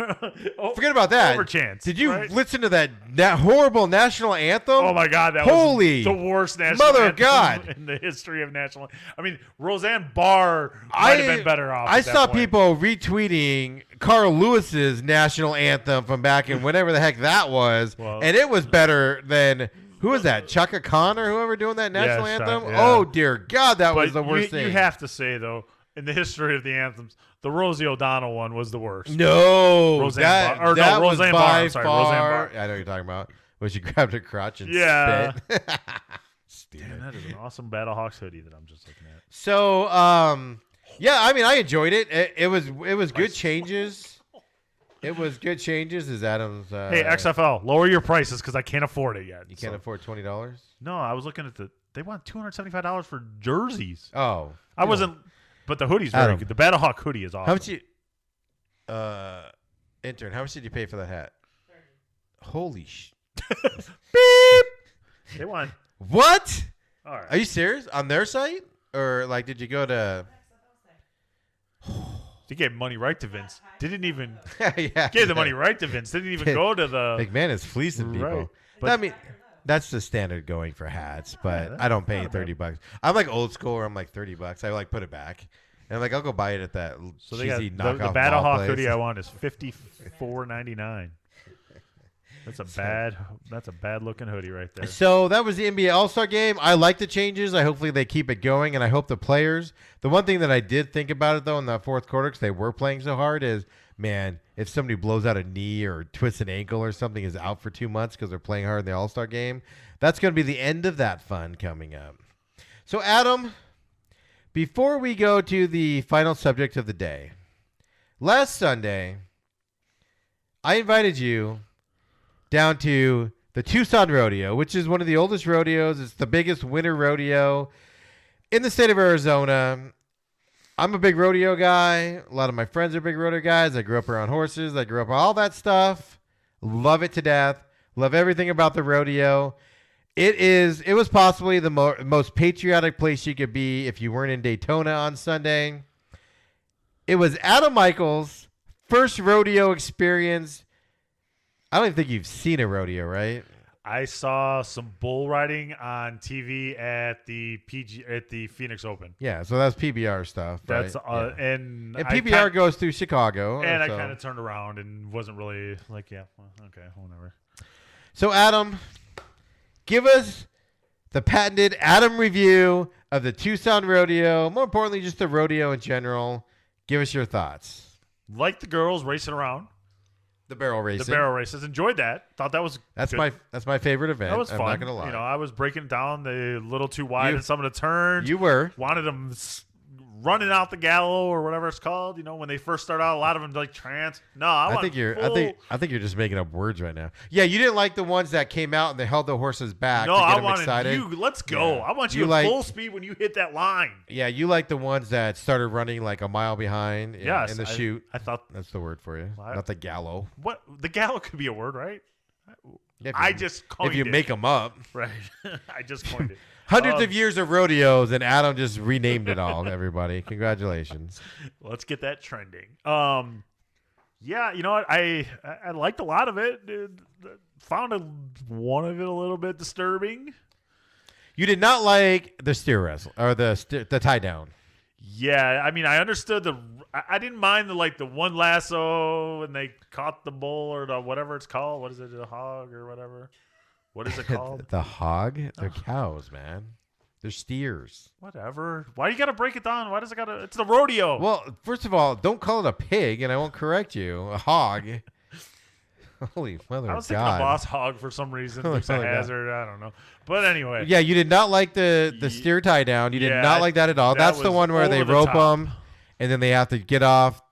Forget about that. Overchance. Did you listen to that horrible national anthem? Oh, my God. That was the worst national anthem in the history of national. I mean, Roseanne Barr might have been better off. I saw people retweeting Carl Lewis's national anthem from back in whenever the heck that was, and it was better than... Who was that? Chaka Khan or whoever doing that national anthem? Yeah. Oh, dear God, that was the worst thing. You have to say, though, in the history of the anthems, the Rosie O'Donnell one was the worst. No, Roseanne Barr. Roseanne Barr. Roseanne Barr. I know what you're talking about. When she grabbed her crotch and spit. Stupid. Damn, that is an awesome Battlehawks hoodie that I'm just looking at. So, yeah, I mean, I enjoyed it. It was good changes. It was good changes. Is Adams? Hey, XFL, lower your prices because I can't afford it yet. You can't afford $20? No, I was looking at they want $275 for jerseys. Oh, I wasn't. But the hoodie's very good. The Battlehawk hoodie is awesome. How much intern? How much did you pay for that hat? 30. Holy Beep. They want. What? All right. Are you serious? On their site, or like, did you go to? They gave money right to Vince. Didn't even yeah, gave the money right to Vince. Didn't even go to the McMahon is fleecing people. Right. But, I mean, that's the standard going for hats, but I don't pay $30. I'm like old school, where I'm like $30. I like put it back, and I'm like, I'll go buy it at that cheesy knockoff. The Battlehawk hoodie I want is $54.99. That's a bad looking hoodie right there. So that was the NBA All-Star game. I like the changes. Hopefully they keep it going, and I hope the players. The one thing that I did think about it though in the fourth quarter, because they were playing so hard, is man, if somebody blows out a knee or twists an ankle or something, is out for 2 months because they're playing hard in the All-Star game, that's going to be the end of that fun coming up. So Adam, before we go to the final subject of the day, last Sunday I invited you down to the Tucson Rodeo, which is one of the oldest rodeos. It's the biggest winter rodeo in the state of Arizona. I'm a big rodeo guy. A lot of my friends are big rodeo guys. I grew up around horses. I grew up all that stuff. Love it to death. Love everything about the rodeo. It was possibly the most patriotic place you could be if you weren't in Daytona on Sunday. It was Adam Michaels' first rodeo experience. I don't even think you've seen a rodeo, right? I saw some bull riding on TV at the Phoenix Open. Yeah, so that's PBR stuff. That's right? and PBR goes through Chicago. And I kind of turned around and wasn't really like, yeah, well, okay, whatever. So Adam, give us the patented Adam review of the Tucson Rodeo. More importantly, just the rodeo in general. Give us your thoughts. Like the girls racing around. The barrel racing. The barrel races. Enjoyed that. Thought that was that's good. my favorite event. That was fun. I'm not gonna lie. I was breaking down the little too wide in some of the turns. You were. Wanted them running out the gallows or whatever it's called. You know, when they first start out, a lot of them like trance. No, I think you're just making up words right now. Yeah, you didn't like the ones that came out and they held the horses back. No, to get I them wanted excited. you. Let's go. Yeah. I want you at full speed when you hit that line. Yeah, you like the ones that started running like a mile behind. Yes, in the chute. I thought that's the word for you, not the gallow. What the gallow could be a word, right? Yeah, I just coined it. If you make them up, right? I just coined it. Hundreds of years of rodeos, and Adam just renamed it all. Everybody, congratulations. Let's get that trending. Yeah, you know what? I liked a lot of it. Found one of it a little bit disturbing. You did not like the steer wrestle or the tie down. Yeah, I mean, I understood I didn't mind the one lasso and they caught the bull or the whatever it's called. What is it, the hog or whatever? What is it called? The hog? They're cows, man. They're steers. Whatever. Why you got to break it down? Why does it got to? It's the rodeo. Well, first of all, don't call it a pig, and I won't correct you. A hog. Holy mother of God. I was thinking a boss hog for some reason. It's a hazard. I don't know. But anyway. Yeah, you did not like the steer tie down. You did not like that at all. That's the one where they rope them, and then they have to get off,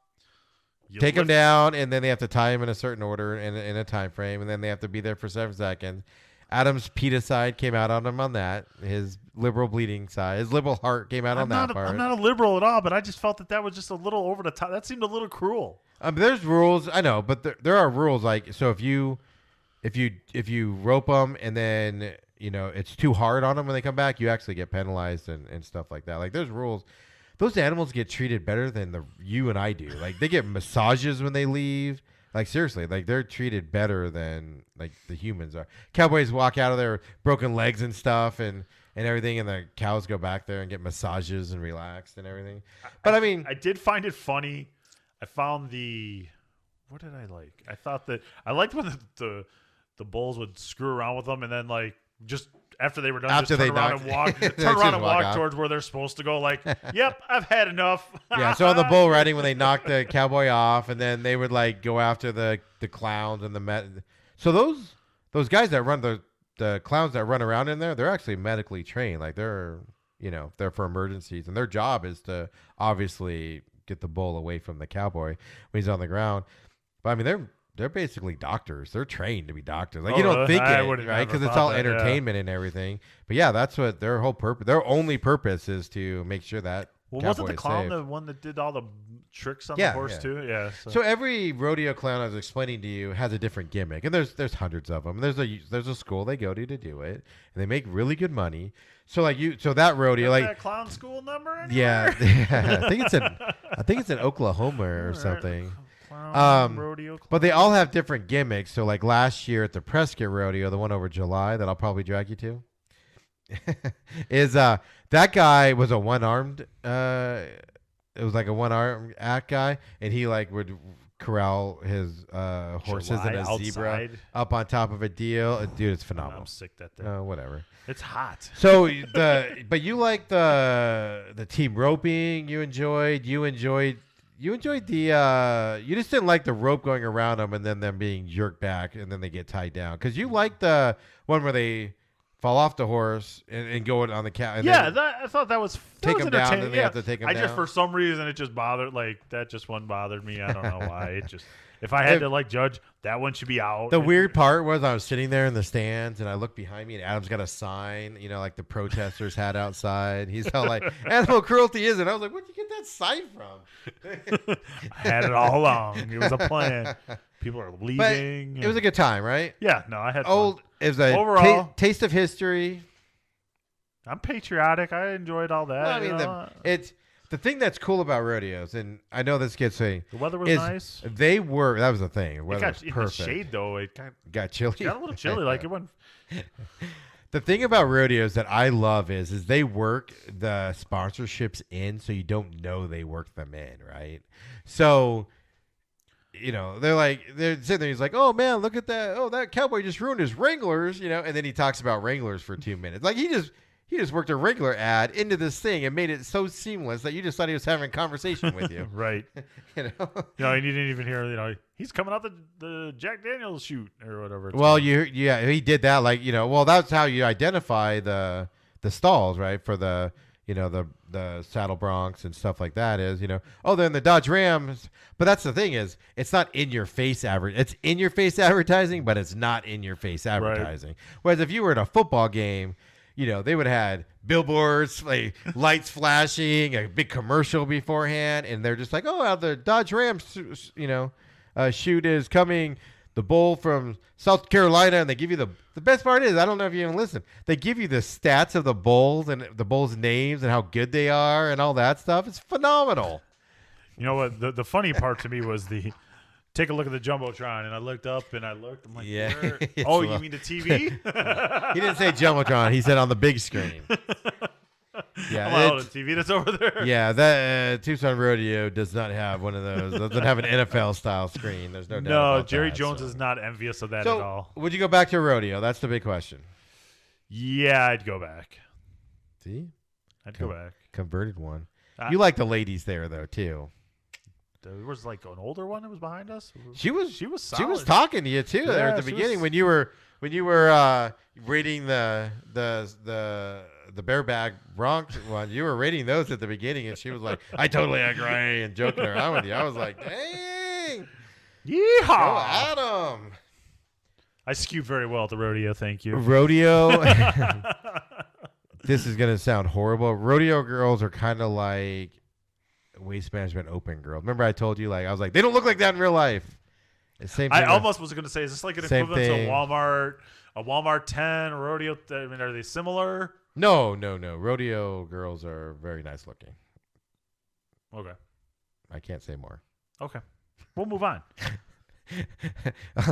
take them down, and then they have to tie them in a certain order and in a time frame, and then they have to be there for 7 seconds. Adam's PETA side came out on him on that. His liberal bleeding side. His liberal heart came out on that part. I'm not a liberal at all, but I just felt that was just a little over the top. That seemed a little cruel. There's rules. I know, but there are rules. Like, so if you rope them and then, it's too hard on them when they come back, you actually get penalized and stuff like that. Like, there's rules. Those animals get treated better than you and I do. Like, they get massages when they leave. Like, seriously, like, they're treated better than, like, the humans are. Cowboys walk out of there with broken legs and stuff and everything, and the cows go back there and get massages and relaxed and everything. But, I mean... I did find it funny. I found what did I like? I liked when the bulls would screw around with them and then, like, just... After they were done, just turn around and walk towards where they're supposed to go. Like, yep, I've had enough. Yeah, so on the bull riding, when they knocked the cowboy off, and then they would, like, go after the clowns and So those guys that run the clowns that run around in there, they're actually medically trained. Like, they're for emergencies, and their job is to obviously get the bull away from the cowboy when he's on the ground. But I mean, they're basically doctors. They're trained to be doctors. Like, you don't think it, right? Because it's all entertainment and everything. But yeah, that's what their whole purpose. Their only purpose is to make sure that. Well, wasn't the clown the one that did all the tricks on the horse too? Yeah. So every rodeo clown I was explaining to you has a different gimmick, and there's hundreds of them. There's a school they go to do it, and they make really good money. So that rodeo, like that clown school number. Anywhere? Yeah, I think it's in Oklahoma or something. But they all have different gimmicks. So, like, last year at the Prescott Rodeo, the one over July that I'll probably drag you to, is that guy was a one-armed. It was like a one-armed act guy, and he like would corral his horses and a zebra up on top of a deal. Dude, it's phenomenal. I'm sick that day. Whatever. It's hot. So but you like the team roping. You enjoyed the you just didn't like the rope going around them and then them being jerked back and then they get tied down, because you like the one where they fall off the horse and go on the cow. I thought that was take them down and they have to take them down. Just for some reason it just bothered, like, that just one bothered me. I don't know why. It just, if I had to like judge, that one should be out. The weird part was I was sitting there in the stands and I looked behind me and Adam's got a sign, like the protesters had outside. He's all like, "Animal cruelty isn't." I was like, "Where'd you get that sign from?" I had it all along. It was a plan. People are leaving. But it was a good time, right? Yeah, no, I had fun. It was a overall taste of history. I'm patriotic. I enjoyed all that. Well, I mean, the thing that's cool about rodeos, and I know this gets saying the weather was nice. That was the thing. The weather was in perfect. The shade though, it got chilly. Got a little chilly. Like, it went. The thing about rodeos that I love is they work the sponsorships in, so you don't know they work them in, right? So, they're sitting there. He's like, "Oh man, look at that! Oh, that cowboy just ruined his Wranglers," and then he talks about Wranglers for 2 minutes. Like, he just worked a Wrangler ad into this thing and made it so seamless that you just thought he was having a conversation with you. Right. And you didn't even hear, he's coming out the Jack Daniels shoot or whatever. Well, he did that. Like, that's how you identify the stalls, right? For the, the Saddle Bronx and stuff like that is, oh, they're in the Dodge Rams. But that's the thing is, it's not in your face it's in your face advertising, but it's not in your face advertising. Right. Whereas if you were at a football game, they would have had billboards, like lights flashing, a big commercial beforehand, and they're just like, oh, the Dodge Rams, shoot is coming. The bull from South Carolina, and they give you the best part is, I don't know if you even listen, they give you the stats of the bulls and the bulls' names and how good they are and all that stuff. It's phenomenal. You know what? The funny part to me was take a look at the Jumbotron, and I looked up and I'm like, yeah. Oh, you mean the TV? He didn't say Jumbotron. He said on the big screen. Yeah, the TV that's over there. Yeah, that Tucson Rodeo does not have one of those. Doesn't have an NFL style screen. There's no doubt. No, Jerry Jones is not envious of that at all. Would you go back to a rodeo? That's the big question. Yeah, I'd go back. See, I'd go back. Converted one. You like the ladies there though too. There was like an older one that was behind us. She was solid. She was talking to you too there at the beginning when you were rating the bareback Bronx one. You were rating those at the beginning, and she was like, "I totally agree," and joking around with you. I was like, "Dang, yeehaw, go Adam!" I skew very well at the rodeo. Thank you. Rodeo. This is gonna sound horrible. Rodeo girls are kind of like Waste Management Open girls. Remember I told you, I was like, they don't look like that in real life. Same thing. I almost was going to say, is this like an equivalent to a Walmart 10 or rodeo? I mean, are they similar? No. Rodeo girls are very nice looking. Okay. I can't say more. Okay. We'll move on.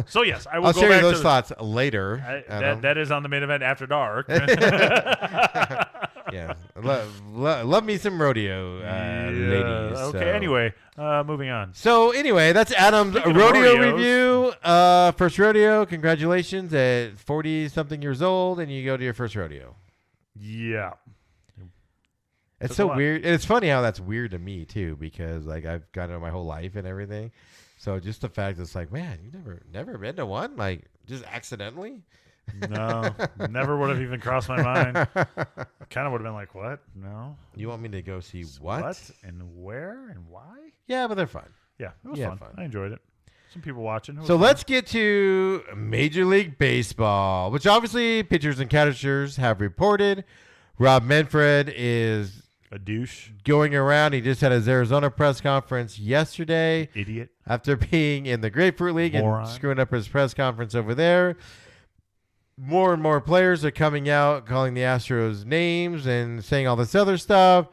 So, yes, I will I'll go share back you those thoughts later. That is on the main event after dark. Yeah. Love me some rodeo ladies. Okay, so. Anyway, moving on. So, anyway, that's Adam's rodeo review. First rodeo. Congratulations at 40-something years old, and you go to your first rodeo. Yeah. It's so weird. It's funny how that's weird to me, too, because, I've gone to my whole life and everything. So, just the fact that it's like, man, you never been to one? Just accidentally? No, never would have even crossed my mind. Kind of would have been like, what? No. You want me to go see what? What and where and why? Yeah, but they're fun. Yeah, it was fun. I enjoyed it. Some people watching. So let's get to Major League Baseball, which obviously pitchers and catchers have reported. Rob Manfred is a douche going around. He just had his Arizona press conference yesterday. Idiot. After being in the Grapefruit League and screwing up his press conference over there. More and more players are coming out calling the Astros names and saying all this other stuff.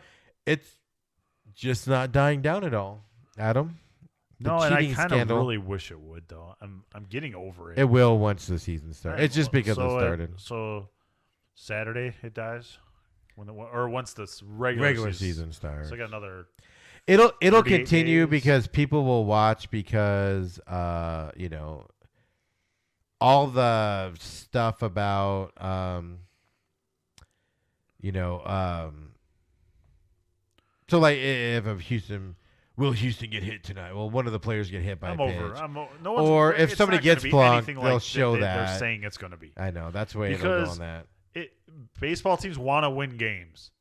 It's just not dying down at all, Adam. No, and I kind of really wish it would, though. I'm getting over it. It will once the season starts. It's just because it started. So Saturday it dies, once the regular season starts. So I got another. It'll continue because people will watch because all the stuff about, so if will Houston get hit tonight? Well, one of the players get hit by a pitch. Or if somebody gets plunked, they'll show that. They're saying it's going to be. I know. That's the way it'll go on that. Baseball teams want to win games.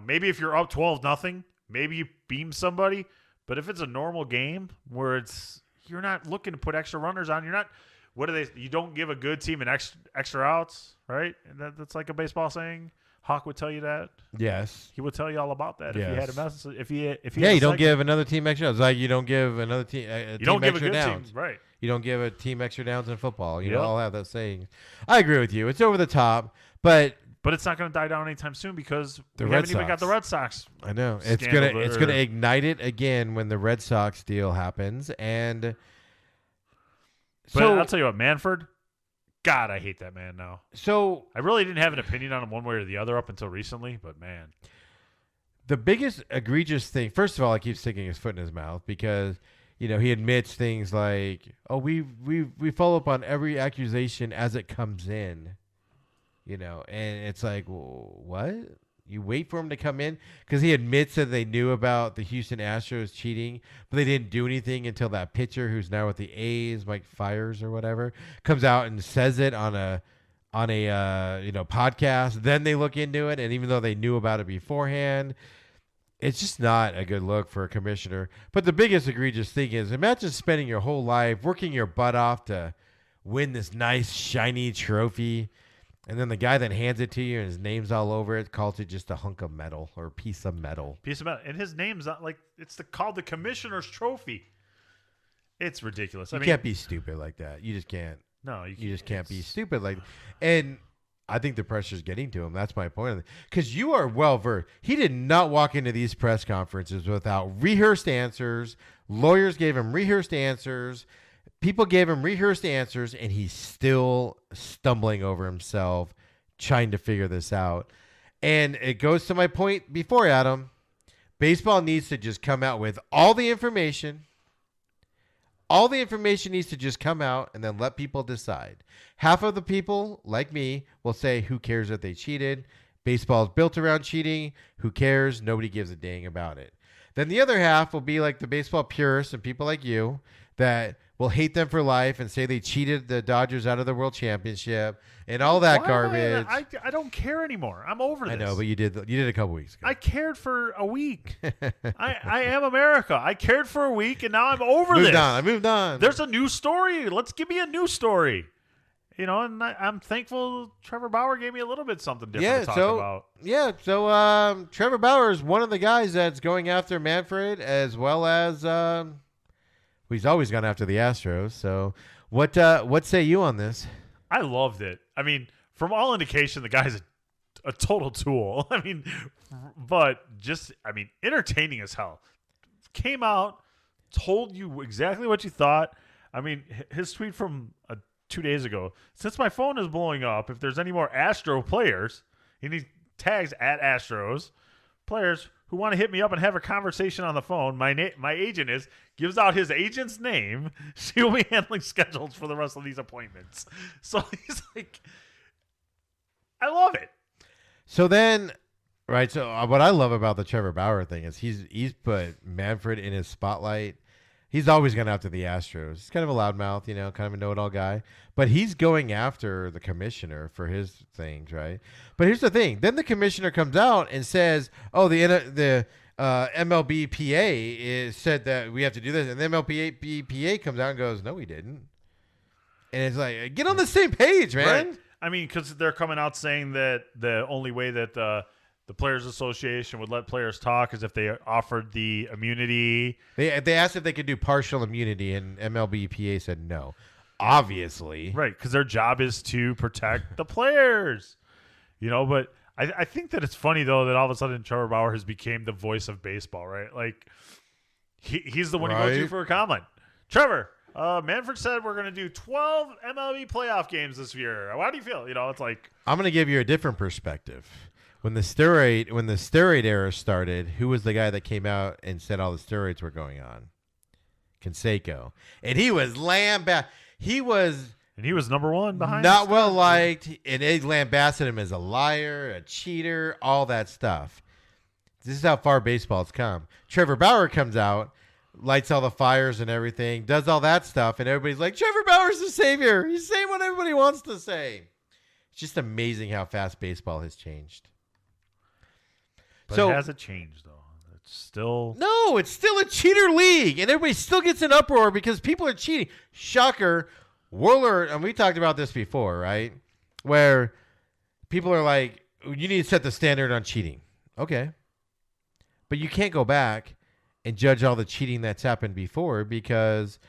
Maybe if you're up 12-0, maybe you beam somebody. But if it's a normal game where you're not looking to put extra runners on, you're not. What are they? You don't give a good team an extra outs, right? And that's like a baseball saying. Hawk would tell you that. Yes, he would tell you all about that if he had a message. If he you don't give another team extra downs. Like you don't give another team. You don't give a good downs. Team, right? You don't give a team extra downs in football. You all have that saying. I agree with you. It's over the top, but it's not going to die down anytime soon because we haven't even got the Red Sox. I know it's gonna ignite it again when the Red Sox deal happens and. But I'll tell you what, Manfred, God, I hate that man now. So I really didn't have an opinion on him one way or the other up until recently, but man. The biggest egregious thing, first of all, I keep sticking his foot in his mouth because, he admits things like, oh, we follow up on every accusation as it comes in, and it's like, well, what? You wait for him to come in because he admits that they knew about the Houston Astros cheating, but they didn't do anything until that pitcher who's now with the A's, Mike Fiers or whatever, comes out and says it on on a podcast, then they look into it, and even though they knew about it beforehand, it's just not a good look for a commissioner. But the biggest egregious thing is, imagine spending your whole life working your butt off to win this nice shiny trophy, and then the guy that hands it to you and his name's all over it calls it just a hunk of metal or a piece of metal. And his name's not like it's called the commissioner's trophy. It's ridiculous. You can't be stupid like that. You just can't. No, you just can't be stupid like. And I think the pressure's getting to him. That's my point. Because you are well versed. He did not walk into these press conferences without rehearsed answers. Lawyers gave him rehearsed answers. People gave him rehearsed answers, and he's still stumbling over himself, trying to figure this out. And it goes to my point before, Adam. Baseball needs to just come out with all the information. All the information needs to just come out and then let people decide. Half of the people, like me, will say, who cares that they cheated? Baseball is built around cheating. Who cares? Nobody gives a dang about it. Then the other half will be like the baseball purists and people like you that will hate them for life and say they cheated the Dodgers out of the World Championship and all that garbage. I don't care anymore. I'm over this. I know, but you did a couple weeks ago. I cared for a week. I am America. I cared for a week, and now I'm over this. I moved on. There's a new story. Let's give me a new story. And I'm thankful Trevor Bauer gave me a little bit something different to talk about. Yeah, so Trevor Bauer is one of the guys that's going after Manfred as well as he's always gone after the Astros. So what say you on this? I loved it. I mean, from all indication, the guy's a total tool. Entertaining as hell. Came out, told you exactly what you thought. I mean, his tweet from 2 days ago, since my phone is blowing up, if there's any more Astro players, and he tags at Astros players who want to hit me up and have a conversation on the phone, my agent gives out his agent's name. She will be handling schedules for the rest of these appointments. So he's like, I love it. So then, right, so what I love about the Trevor Bauer thing is he's put Manfred in his spotlight. He's always gone after the Astros. He's kind of a loudmouth, kind of a know-it-all guy. But he's going after the commissioner for his things, right? But here's the thing. Then the commissioner comes out and says, oh, the MLB PA said that we have to do this. And the MLB PA comes out and goes, no, we didn't. And it's like, get on the same page, man. Right. I mean, because they're coming out saying that the only way that the Players Association would let players talk is if they offered the immunity. They asked if they could do partial immunity, and MLB PA said no. Obviously. Right, because their job is to protect the players. But I think that it's funny, though, that all of a sudden Trevor Bauer has become the voice of baseball, right? Like, he's the one who goes to for a comment. Trevor, Manfred said we're going to do 12 MLB playoff games this year. How do you feel? It's like... I'm going to give you a different perspective. When the steroid era started, who was the guy that came out and said all the steroids were going on? Canseco. And he was lambasted. He was number one behind. Not well liked, and they lambasted him as a liar, a cheater, all that stuff. This is how far baseball's come. Trevor Bauer comes out, lights all the fires and everything, does all that stuff, and everybody's like, Trevor Bauer's the savior. He's saying what everybody wants to say. It's just amazing how fast baseball has changed. But it hasn't changed, though. It's still... No, it's still a cheater league, and everybody still gets an uproar because people are cheating. Shocker. Whirler, and we talked about this before, right? Where people are like, you need to set the standard on cheating. Okay. But you can't go back and judge all the cheating that's happened before because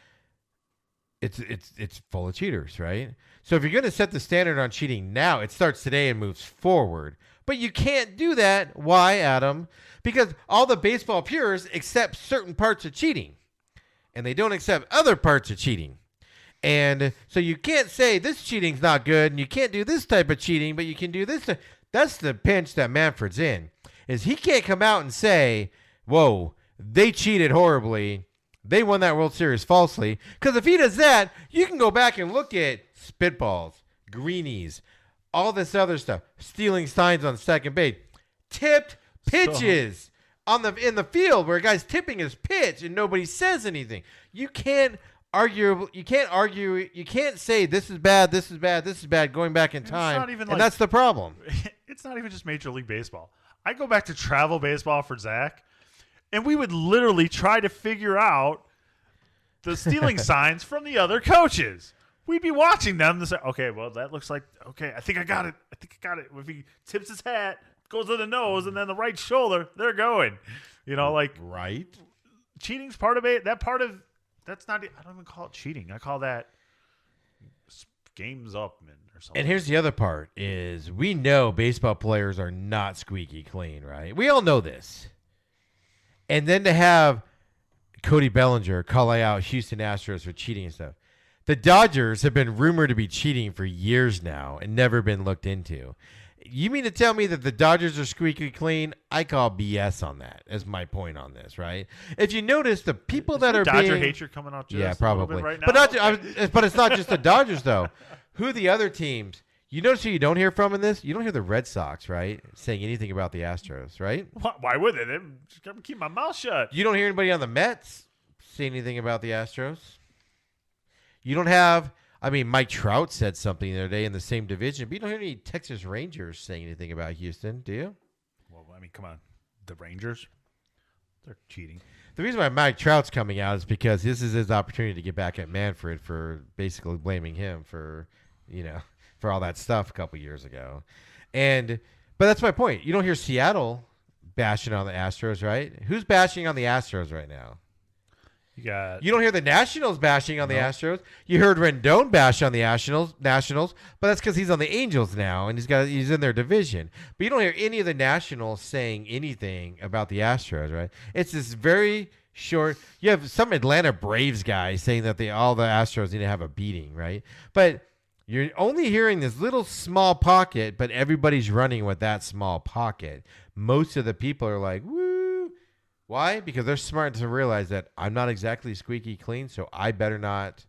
it's full of cheaters, right? So if you're going to set the standard on cheating now, it starts today and moves forward. But you can't do that. Why, Adam? Because all the baseball purists accept certain parts of cheating, and they don't accept other parts of cheating. And so you can't say this cheating's not good, and you can't do this type of cheating, but you can do this. That's the pinch that Manfred's in, is he can't come out and say, whoa, they cheated horribly. They won that World Series falsely. Because if he does that, you can go back and look at spitballs, greenies, all this other stuff, stealing signs on second base, tipped pitches in the field where a guy's tipping his pitch and nobody says anything. You can't arguable. You can't argue. You can't say this is bad, this is bad, this is bad. Going back in time, and that's the problem. It's not even just Major League Baseball. I go back to travel baseball for Zach, and we would literally try to figure out the stealing signs from the other coaches. We'd be watching them and say, okay, well, that looks like, okay, I think I got it. If he tips his hat, goes to the nose, and then the right shoulder, they're going. Right. Cheating's part of it. That's not, I don't even call it cheating. I call that games up, man, or something. And here's the other part is we know baseball players are not squeaky clean, right? We all know this. And then to have Cody Bellinger calling out Houston Astros for cheating and stuff. The Dodgers have been rumored to be cheating for years now and never been looked into. You mean to tell me that the Dodgers are squeaky clean? I call BS on that. Is my point on this, right? If you notice, the people that are Dodger being hatred coming out just yeah, a probably little bit right but now. but it's not just the Dodgers though. Who are the other teams? You notice who you don't hear from in this? You don't hear the Red Sox, right? Saying anything about the Astros, right? Why would they? I'm just gonna keep my mouth shut. You don't hear anybody on the Mets say anything about the Astros. You don't have. I mean, Mike Trout said something the other day in the same division, but you don't hear any Texas Rangers saying anything about Houston, do you? Well, I mean, come on. The Rangers, they're cheating. The reason why Mike Trout's coming out is because this is his opportunity to get back at Manfred for basically blaming him for, for all that stuff a couple years ago. But that's my point. You don't hear Seattle bashing on the Astros, right? Who's bashing on the Astros right now? You don't hear the Nationals bashing on the Astros. You heard Rendon bash on the Nationals, but that's because he's on the Angels now and he's in their division. But you don't hear any of the Nationals saying anything about the Astros, right? It's this very short. You have some Atlanta Braves guy saying that all the Astros need to have a beating, right? But you're only hearing this little small pocket, but everybody's running with that small pocket. Most of the people are like, woo. Why? Because they're smart to realize that I'm not exactly squeaky clean, so I better not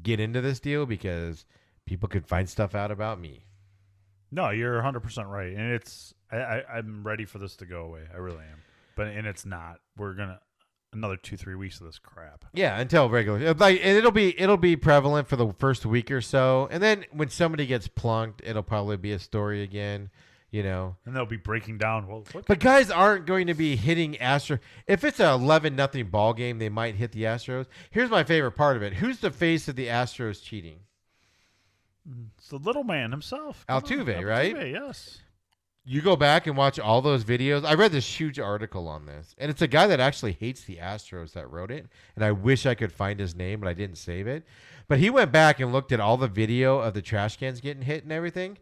get into this deal because people could find stuff out about me. No, you're 100% right, and I'm ready for this to go away. I really am, and it's not. We're gonna another 2-3 weeks of this crap. Yeah, until regular, and it'll be prevalent for the first week or so, and then when somebody gets plunked, it'll probably be a story again. And they'll be breaking down. Well, but guys aren't going to be hitting Astros. If it's an 11-0 ball game, they might hit the Astros. Here's my favorite part of it. Who's the face of the Astros cheating? It's the little man himself. Altuve, right? Altuve, yes. You go back and watch all those videos. I read this huge article on this, and it's a guy that actually hates the Astros that wrote it, and I wish I could find his name, but I didn't save it. But he went back and looked at all the video of the trash cans getting hit and everything.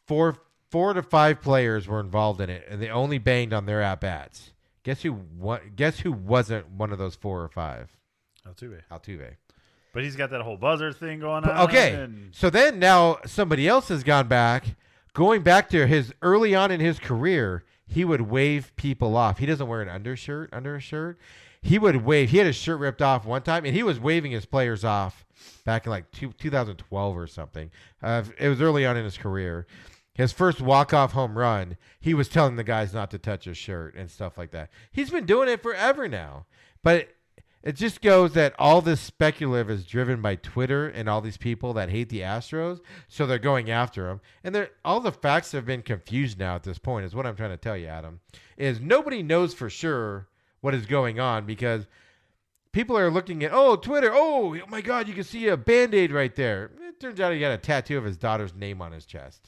4 to 5 players were involved in it, and they only banged on their at-bats. Guess who wasn't one of those 4 or 5? Altuve. But he's got that whole buzzer thing going on. Okay, so then now somebody else has gone back. Going back to his early on in his career, he would wave people off. He doesn't wear an undershirt under a shirt. He would wave. He had his shirt ripped off one time, and he was waving his players off back in like 2012 or something. It was early on in his career. His first walk-off home run, he was telling the guys not to touch his shirt and stuff like that. He's been doing it forever now. But it just goes that all this speculative is driven by Twitter and all these people that hate the Astros, so they're going after him. And all the facts have been confused now at this point, is what I'm trying to tell you, Adam, is nobody knows for sure what is going on because people are looking at, Twitter, oh my God, you can see a Band-Aid right there. It turns out he got a tattoo of his daughter's name on his chest.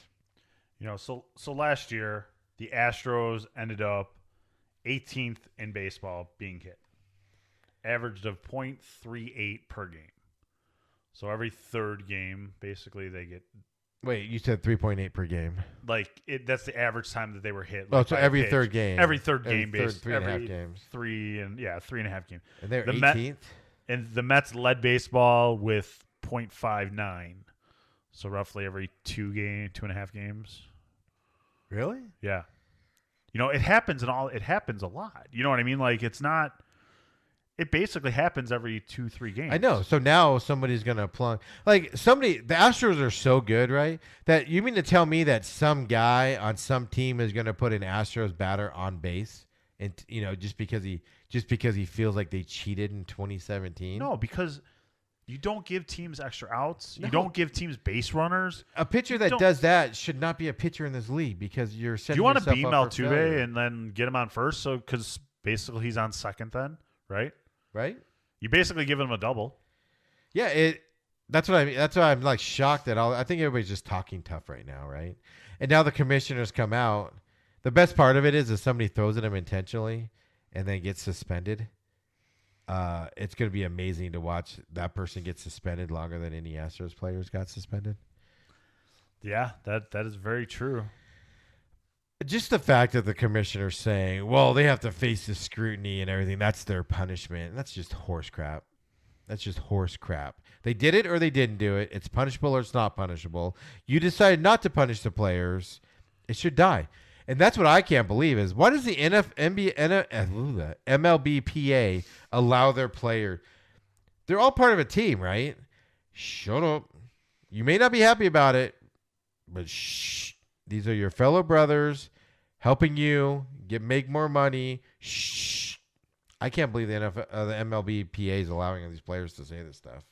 So last year, the Astros ended up 18th in baseball being hit. Averaged of .38 per game. So every third game, basically, they get... Wait, you said 3.8 per game. That's the average time that they were hit. So every third game. Every third game, basically. 3.5 games. 3.5 games. And they're 18th? And the Mets led baseball with .59. So roughly every 2.5 games. Really? Yeah. It happens it happens a lot. You know what I mean? It basically happens every 2-3 games. I know. So now somebody's going to plunk. The Astros are so good, right? That you mean to tell me that some guy on some team is going to put an Astros batter on base and just because he feels like they cheated in 2017. No, because you don't give teams extra outs. No. You don't give teams base runners. A pitcher that does that should not be a pitcher in this league because you're setting. Do you want to beam Altuve Altuve and then get him on first? So because basically he's on second then, right? Right. You basically give him a double. Yeah, that's what I mean. That's why I'm like shocked at all. I think everybody's just talking tough right now, right? And now the commissioners come out. The best part of it is if somebody throws at him intentionally and then gets suspended. It's going to be amazing to watch that person get suspended longer than any Astros players got suspended. Yeah, that is very true. Just the fact that the commissioner's saying, well, they have to face the scrutiny and everything, that's their punishment. That's just horse crap. That's just horse crap. They did it or they didn't do it. It's punishable or it's not punishable. You decided not to punish the players. It should die. And that's what I can't believe is why does the MLBPA allow their player? They're all part of a team, right? Shut up. You may not be happy about it, but shh. These are your fellow brothers helping you make more money. Shh. I can't believe the MLBPA is allowing these players to say this stuff.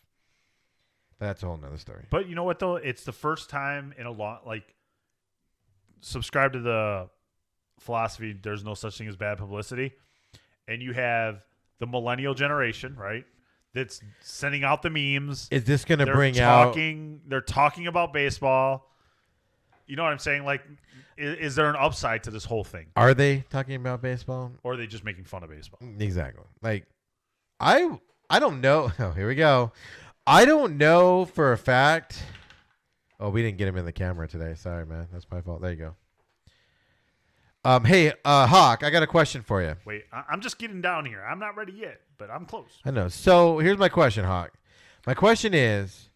But that's a whole nother story. But you know what, though? It's the first time in a long, subscribe to the philosophy there's no such thing as bad publicity, and you have the millennial generation, right, that's sending out the memes. Is this going to they're talking about baseball? You know what I'm saying? Is there an upside to this whole thing? Are they talking about baseball? Or are they just making fun of baseball? Exactly. I don't know. Oh, here we go. I don't know for a fact. Oh, we didn't get him in the camera today. Sorry, man. That's my fault. There you go. Hey, Hawk, I got a question for you. Wait, I'm just getting down here. I'm not ready yet, but I'm close. I know. So here's my question, Hawk. My question is,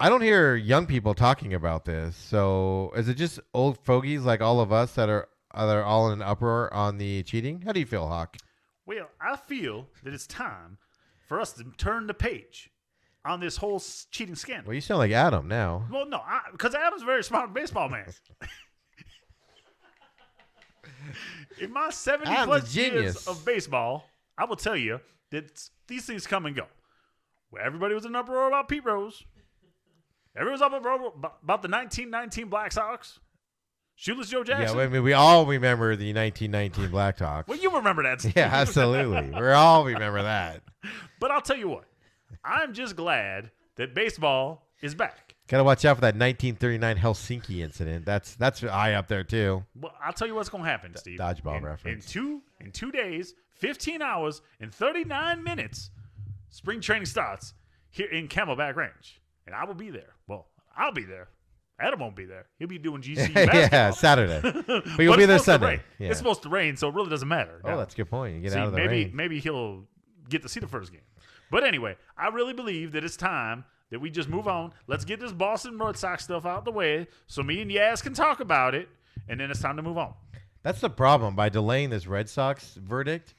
I don't hear young people talking about this. So is it just old fogies like all of us that are all in an uproar on the cheating? How do you feel, Hawk? Well, I feel that it's time for us to turn the page on this whole cheating scandal. Well, you sound like Adam now. Well, no, because Adam's a very smart baseball man. In my 70-plus years of baseball, I will tell you that these things come and go. Where everybody was in an uproar about Pete Rose. Everyone was up about the 1919 Black Sox. Shoeless Joe Jackson. Yeah, I mean, we all remember the 1919 Blackhawks. Well, you remember that. Yeah, absolutely. We all remember that. But I'll tell you what. I'm just glad that baseball is back. Got to watch out for that 1939 Helsinki incident. That's high up there, too. Well, I'll tell you what's going to happen, Steve. Dodgeball reference. In 2 days, 15 hours, and 39 minutes, spring training starts here in Camelback Ranch. And I will be there. Well, I'll be there. Adam won't be there. He'll be doing GC basketball. Yeah, Saturday. But you'll be there Sunday. Yeah. It's supposed to rain, so it really doesn't matter. Oh, that's a good point. You get out of the rain. Maybe he'll get to see the first game. But anyway, I really believe that it's time that we just move on. Let's get this Boston Red Sox stuff out the way so me and Yaz can talk about it, and then it's time to move on. That's the problem. By delaying this Red Sox verdict,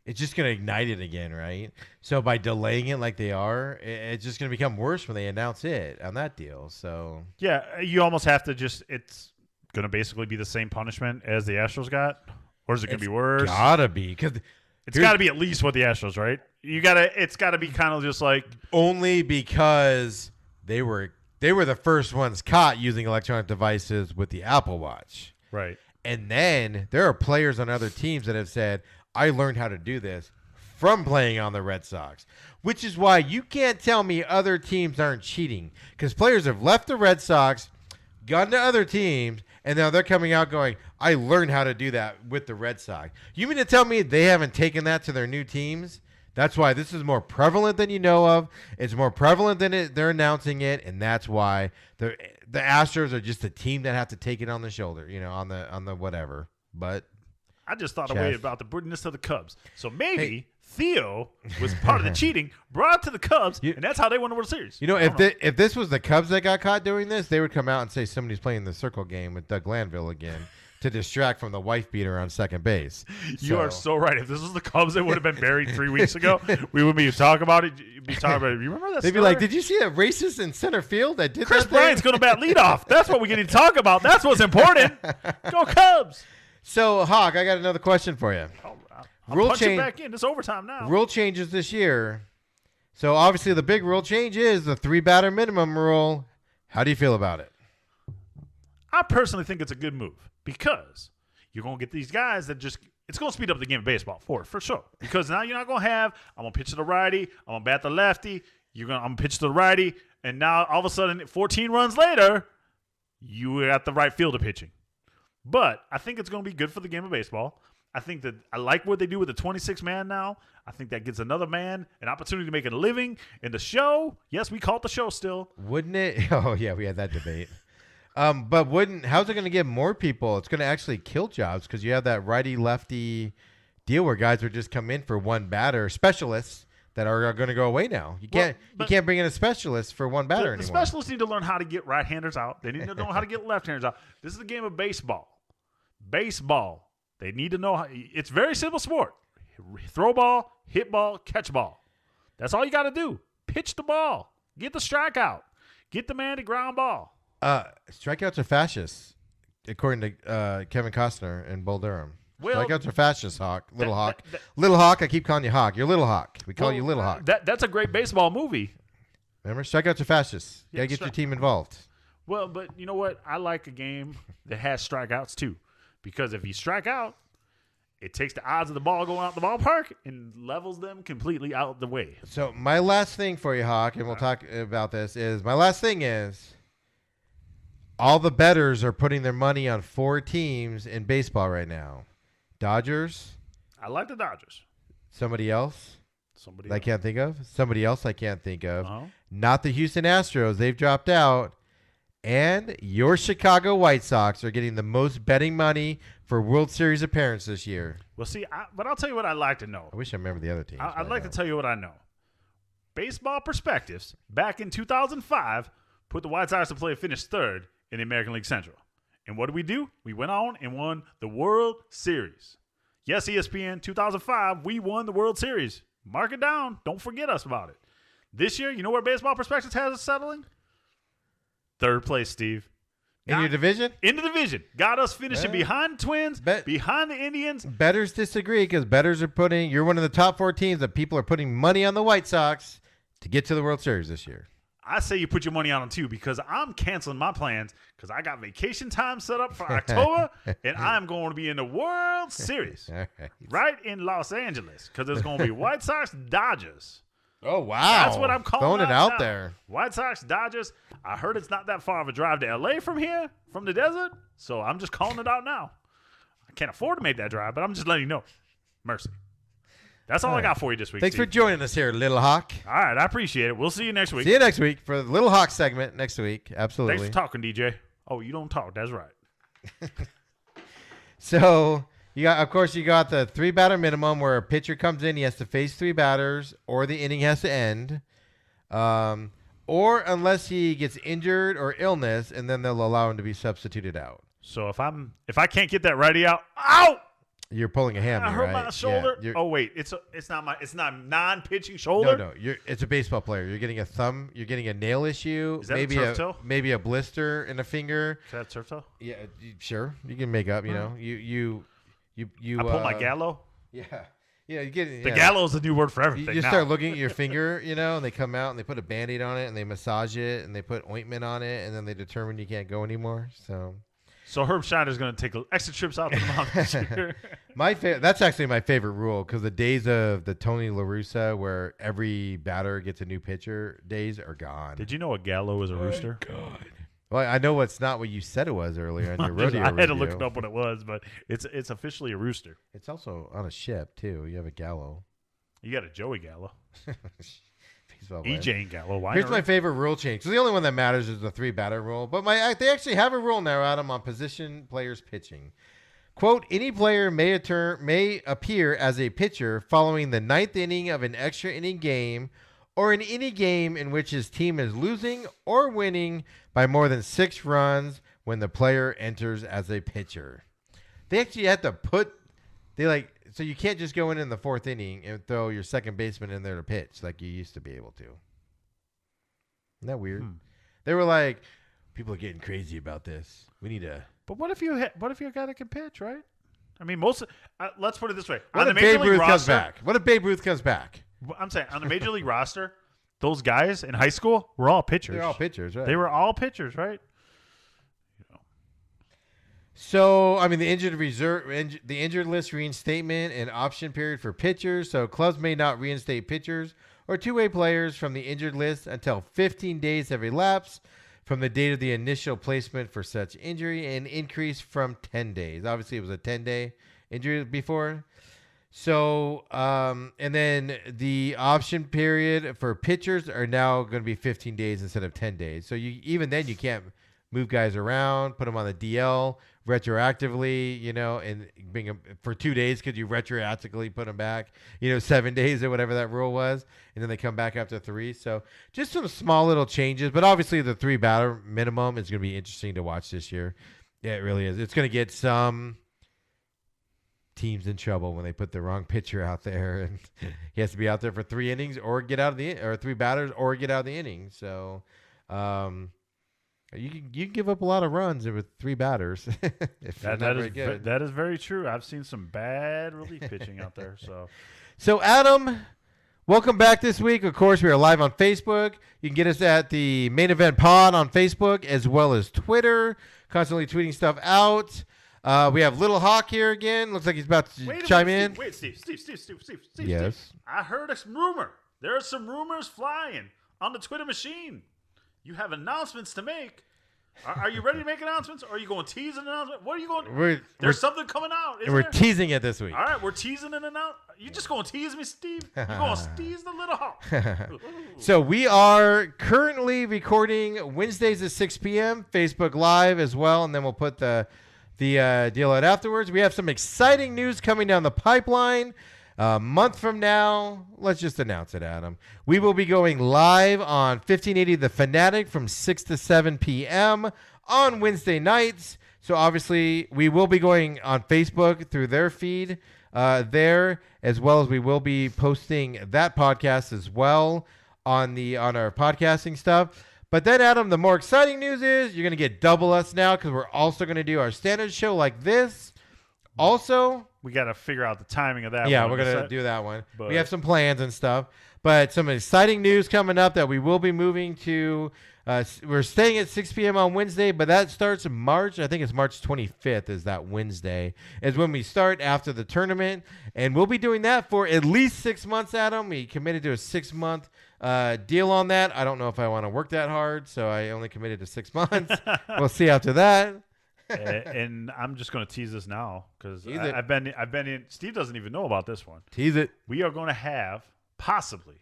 it's just going to ignite it again, right? So by delaying it like they are, it's just going to become worse when they announce it on that deal. So yeah, you almost have to it's going to basically be the same punishment as the Astros got, or is it going to be worse? Gotta be, because it's got to be at least what the Astros, right? It's got to be kind of just like only because they were the first ones caught using electronic devices with the Apple Watch, right? And then there are players on other teams that have said, I learned how to do this from playing on the Red Sox, which is why you can't tell me other teams aren't cheating, because players have left the Red Sox, gone to other teams, and now they're coming out going, I learned how to do that with the Red Sox. You mean to tell me they haven't taken that to their new teams? That's why this is more prevalent than you know of. It's more prevalent than they're announcing it, and that's why the Astros are just a team that have to take it on the shoulder, on the whatever. But I just thought a way about the brutalness of the Cubs. So maybe Theo was part of the cheating, brought it to the Cubs, and that's how they won the World Series. If this was the Cubs that got caught doing this, they would come out and say somebody's playing the circle game with Doug Glanville again to distract from the wife beater on second base. You are so right. If this was the Cubs that would have been buried 3 weeks ago, we would be talking about it. You remember that? They'd story? be like, "Did you see that racist in center field that did Chris that Bryant's going to bat leadoff? That's what we need to talk about. That's what's important. Go Cubs." So, Hawk, I got another question for you. Oh, I'm punching back in. It's overtime now. Rule changes this year. So, obviously, the big rule change is the 3-batter minimum rule. How do you feel about it? I personally think it's a good move because you're going to get these guys that just – it's going to speed up the game of baseball for sure. Because now you're not going to have – I'm going to pitch to the righty. I'm going to bat the lefty. I'm going to pitch to the righty. And now, all of a sudden, 14 runs later, you are at the right field of pitching. But I think it's going to be good for the game of baseball. I think that I like what they do with the 26-man now. I think that gives another man an opportunity to make a living in the show. Yes, we call it the show still. Wouldn't it? Oh, yeah, we had that debate. But how's it going to get more people? It's going to actually kill jobs because you have that righty-lefty deal where guys would just come in for one batter, specialists that are going to go away now. You can't bring in a specialist for one batter anymore. The specialists need to learn how to get right-handers out. They need to know how to get left-handers out. This is a game of baseball. Baseball. They need to know how. It's a very simple sport. Throw ball, hit ball, catch ball. That's all you got to do. Pitch the ball. Get the strikeout. Get the man to ground ball. Strikeouts are fascists, according to Kevin Costner and Bull Durham. Well, strikeouts are fascists, Hawk. Little Hawk. Little Hawk, I keep calling you Hawk. You're Little Hawk. We call you Little Hawk. That's a great baseball movie. Remember? Strikeouts are fascists. You got to get your team involved. Well, but you know what? I like a game that has strikeouts, too. Because if you strike out, it takes the odds of the ball going out the ballpark and levels them completely out the way. So my last thing for you, Hawk, and we'll talk about this, is my last thing is all the bettors are putting their money on 4 teams in baseball right now. Dodgers. I like the Dodgers. Somebody else? Somebody I can't think of. Somebody else I can't think of. Uh-huh. Not the Houston Astros. They've dropped out. And your Chicago White Sox are getting the most betting money for World Series appearance this year. Well, see, but I'll tell you what I'd like to know. I wish I remember the other teams. I'd like to tell you what I know. Baseball Perspectives, back in 2005, put the White Sox to play and finish third in the American League Central. And what did we do? We went on and won the World Series. Yes, ESPN, 2005, we won the World Series. Mark it down. Don't forget us about it. This year, you know where Baseball Perspectives has us settling? Third place, Steve. In your division? In the division. Got us finishing behind the Twins, behind the Indians. Bettors disagree because bettors are you're one of the top 4 teams that people are putting money on the White Sox to get to the World Series this year. I say you put your money on them, too, because I'm canceling my plans because I got vacation time set up for October, and I'm going to be in the World Series right in Los Angeles because it's going to be White Sox, Dodgers. Oh, wow. That's what I'm calling Throwing it out now. there. White Sox, Dodgers. I heard it's not that far of a drive to L.A. from here, from the desert, so I'm just calling it out now. I can't afford to make that drive, but I'm just letting you know. Mercy. That's all I got for you this week, Thanks Steve. for joining us here, Little Hawk. All right, I appreciate it. We'll see you next week. See you next week for the Little Hawk segment next week. Absolutely. Thanks for talking, DJ. Oh, you don't talk. That's right. So, you got the 3-batter minimum where a pitcher comes in, he has to face 3 batters, or the inning has to end. Or unless he gets injured or illness, and then they'll allow him to be substituted out. So if I can't get that righty out, ow! You're pulling a hammy, I hurt right? my shoulder. Yeah, oh wait, it's not non-pitching shoulder. No, it's a baseball player. You're getting a thumb. You're getting a nail issue. Is that maybe a turf toe? Maybe a blister in a finger. Is that turf toe? Yeah, sure. You can make up. You know, you. I pull my gallo. Yeah. You get the gallo is the new word for everything. You start looking at your finger, and they come out and they put a Band-Aid on it and they massage it and they put ointment on it and then they determine you can't go anymore. So Herb Schneider's going to take extra trips out to the mountains here. That's actually my favorite rule because the days of the Tony La Russa where every batter gets a new pitcher days are gone. Did you know a gallo is a rooster? God. Well, I know it's not what you said it was earlier on your rodeo I had to look up what it was, but it's officially a rooster. It's also on a ship, too. You have a gallo. You got a Joey Gallo. E.J. Gallo. Here's my favorite rule change. So the only one that matters is the 3-batter rule. But they actually have a rule now, Adam, on position players pitching. Quote, any player may appear as a pitcher following the 9th inning of an extra inning game or in any game in which his team is losing or winning by more than 6 runs when the player enters as a pitcher. They actually have to so you can't just go in the 4th inning and throw your second baseman in there to pitch like you used to be able to. Isn't that weird? They were like, people are getting crazy about this. We need to. But what if you got a guy that can pitch, right? I mean, let's put it this way. What on if the Major Babe League Ruth roster, comes back? What if Babe Ruth comes back? I'm saying on the Major League roster, those guys in high school were all pitchers. They're all pitchers, right? They were all pitchers, right? So, I mean, the injured list reinstatement and option period for pitchers. So, clubs may not reinstate pitchers or two-way players from the injured list until 15 days have elapsed from the date of the initial placement for such injury, and increase from 10 days. Obviously, it was a 10-day injury before. So, and then the option period for pitchers are now going to be 15 days instead of 10 days. So, even then, you can't move guys around, put them on the DL retroactively, and bring them for 2 days. Could you retroactively put them back, 7 days or whatever that rule was, and then they come back after 3. So just some small little changes, but obviously the 3 batter minimum is going to be interesting to watch this year. Yeah, it really is. It's going to get some teams in trouble when they put the wrong pitcher out there, and he has to be out there for 3 innings or 3 batters or get out of the inning. So, you can give up a lot of runs with 3 batters. That is very true. I've seen some bad relief pitching out there. So Adam, welcome back this week. Of course, we are live on Facebook. You can get us at the Main Event Pod on Facebook as well as Twitter. Constantly tweeting stuff out. We have Lil Hawk here again. Looks like he's about to chime in. Steve. Yes. Steve. I heard a rumor. There are some rumors flying on the Twitter machine. You have announcements to make. Are you ready to make announcements? Or are you going to tease an announcement? What are you going? There's something coming out. We're teasing it this week. All right, we're teasing an announcement. You just going to tease me, Steve? You going to tease the Little Hawk? So we are currently recording Wednesdays at 6 p.m. Facebook Live as well, and then we'll put the deal out afterwards. We have some exciting news coming down the pipeline. A month from now, let's just announce it, Adam. We will be going live on 1580 The Fanatic from 6 to 7 p.m. on Wednesday nights. So obviously, we will be going on Facebook through their feed there, as well as we will be posting that podcast as well on our podcasting stuff. But then, Adam, the more exciting news is you're going to get double us now because we're also going to do our standard show like this. Also, we got to figure out the timing of that. Yeah, we're going to do that one. We have some plans and stuff. But some exciting news coming up that we will be moving to. We're staying at 6 p.m. on Wednesday, but that starts in March. I think it's March 25th is that Wednesday, is when we start after the tournament. And we'll be doing that for at least 6 months, Adam. We committed to a 6-month deal on that. I don't know if I want to work that hard, so I only committed to 6 months. We'll see after that. And I'm just going to tease this now because I've been in. Steve doesn't even know about this one. Tease it. We are going to have possibly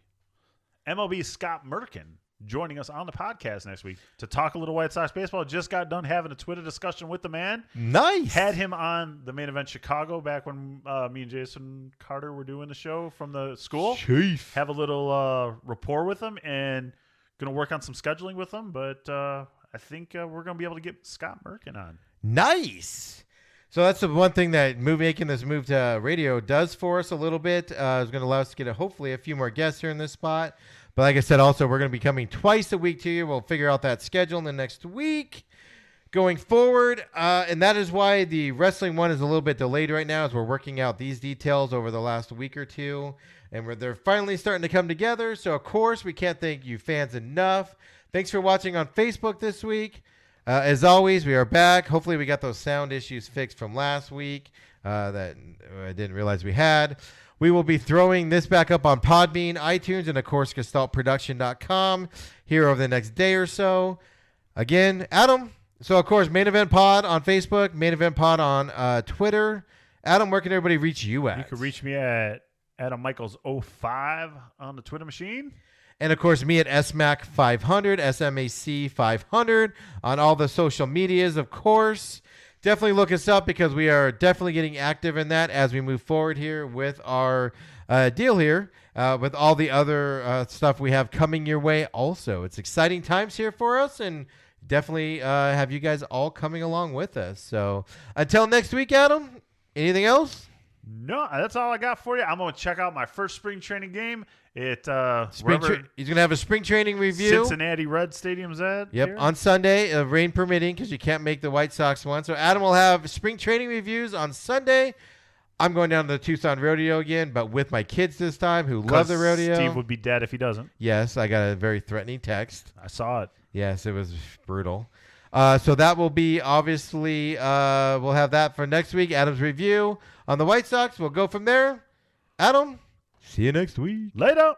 MLB Scott Merkin joining us on the podcast next week to talk a little White Sox baseball. Just got done having a Twitter discussion with the man. Nice. Had him on the Main Event Chicago back when me and Jason Carter were doing the show from the school. Chief. Have a little rapport with him and going to work on some scheduling with him. But I think we're going to be able to get Scott Merkin on. Nice. So that's the one thing that making this move to radio does for us a little bit. It's going to allow us to get hopefully a few more guests here in this spot. But like I said, also, we're going to be coming twice a week to you. We'll figure out that schedule in the next week going forward. And that is why the wrestling one is a little bit delayed right now as we're working out these details over the last week or two. And they're finally starting to come together. So, of course, we can't thank you fans enough. Thanks for watching on Facebook this week. As always, we are back. Hopefully, we got those sound issues fixed from last week that I didn't realize we had. We will be throwing this back up on Podbean, iTunes, and, of course, GestaltProduction.com here over the next day or so. Again, Adam, so, of course, Main Event Pod on Facebook, Main Event Pod on Twitter. Adam, where can everybody reach you at? You can reach me at Adam Michaels 05 on the Twitter machine. And, of course, me at SMAC500, SMAC500 on all the social medias, of course. Definitely look us up because we are definitely getting active in that as we move forward here with our deal here with all the other stuff we have coming your way also. It's exciting times here for us and definitely have you guys all coming along with us. So until next week, Adam, anything else? No, that's all I got for you. I'm going to check out my first spring training game at He's going to have a spring training review. Cincinnati Red Stadium's at. Yep, here. on Sunday, rain permitting, because you can't make the White Sox one. So Adam will have spring training reviews on Sunday. I'm going down to the Tucson Rodeo again, but with my kids this time who love the rodeo. Steve would be dead if he doesn't. Yes, I got a very threatening text. I saw it. Yes, it was brutal. So that will be obviously, we'll have that for next week. Adam's review on the White Sox. We'll go from there. Adam, see you next week. Later.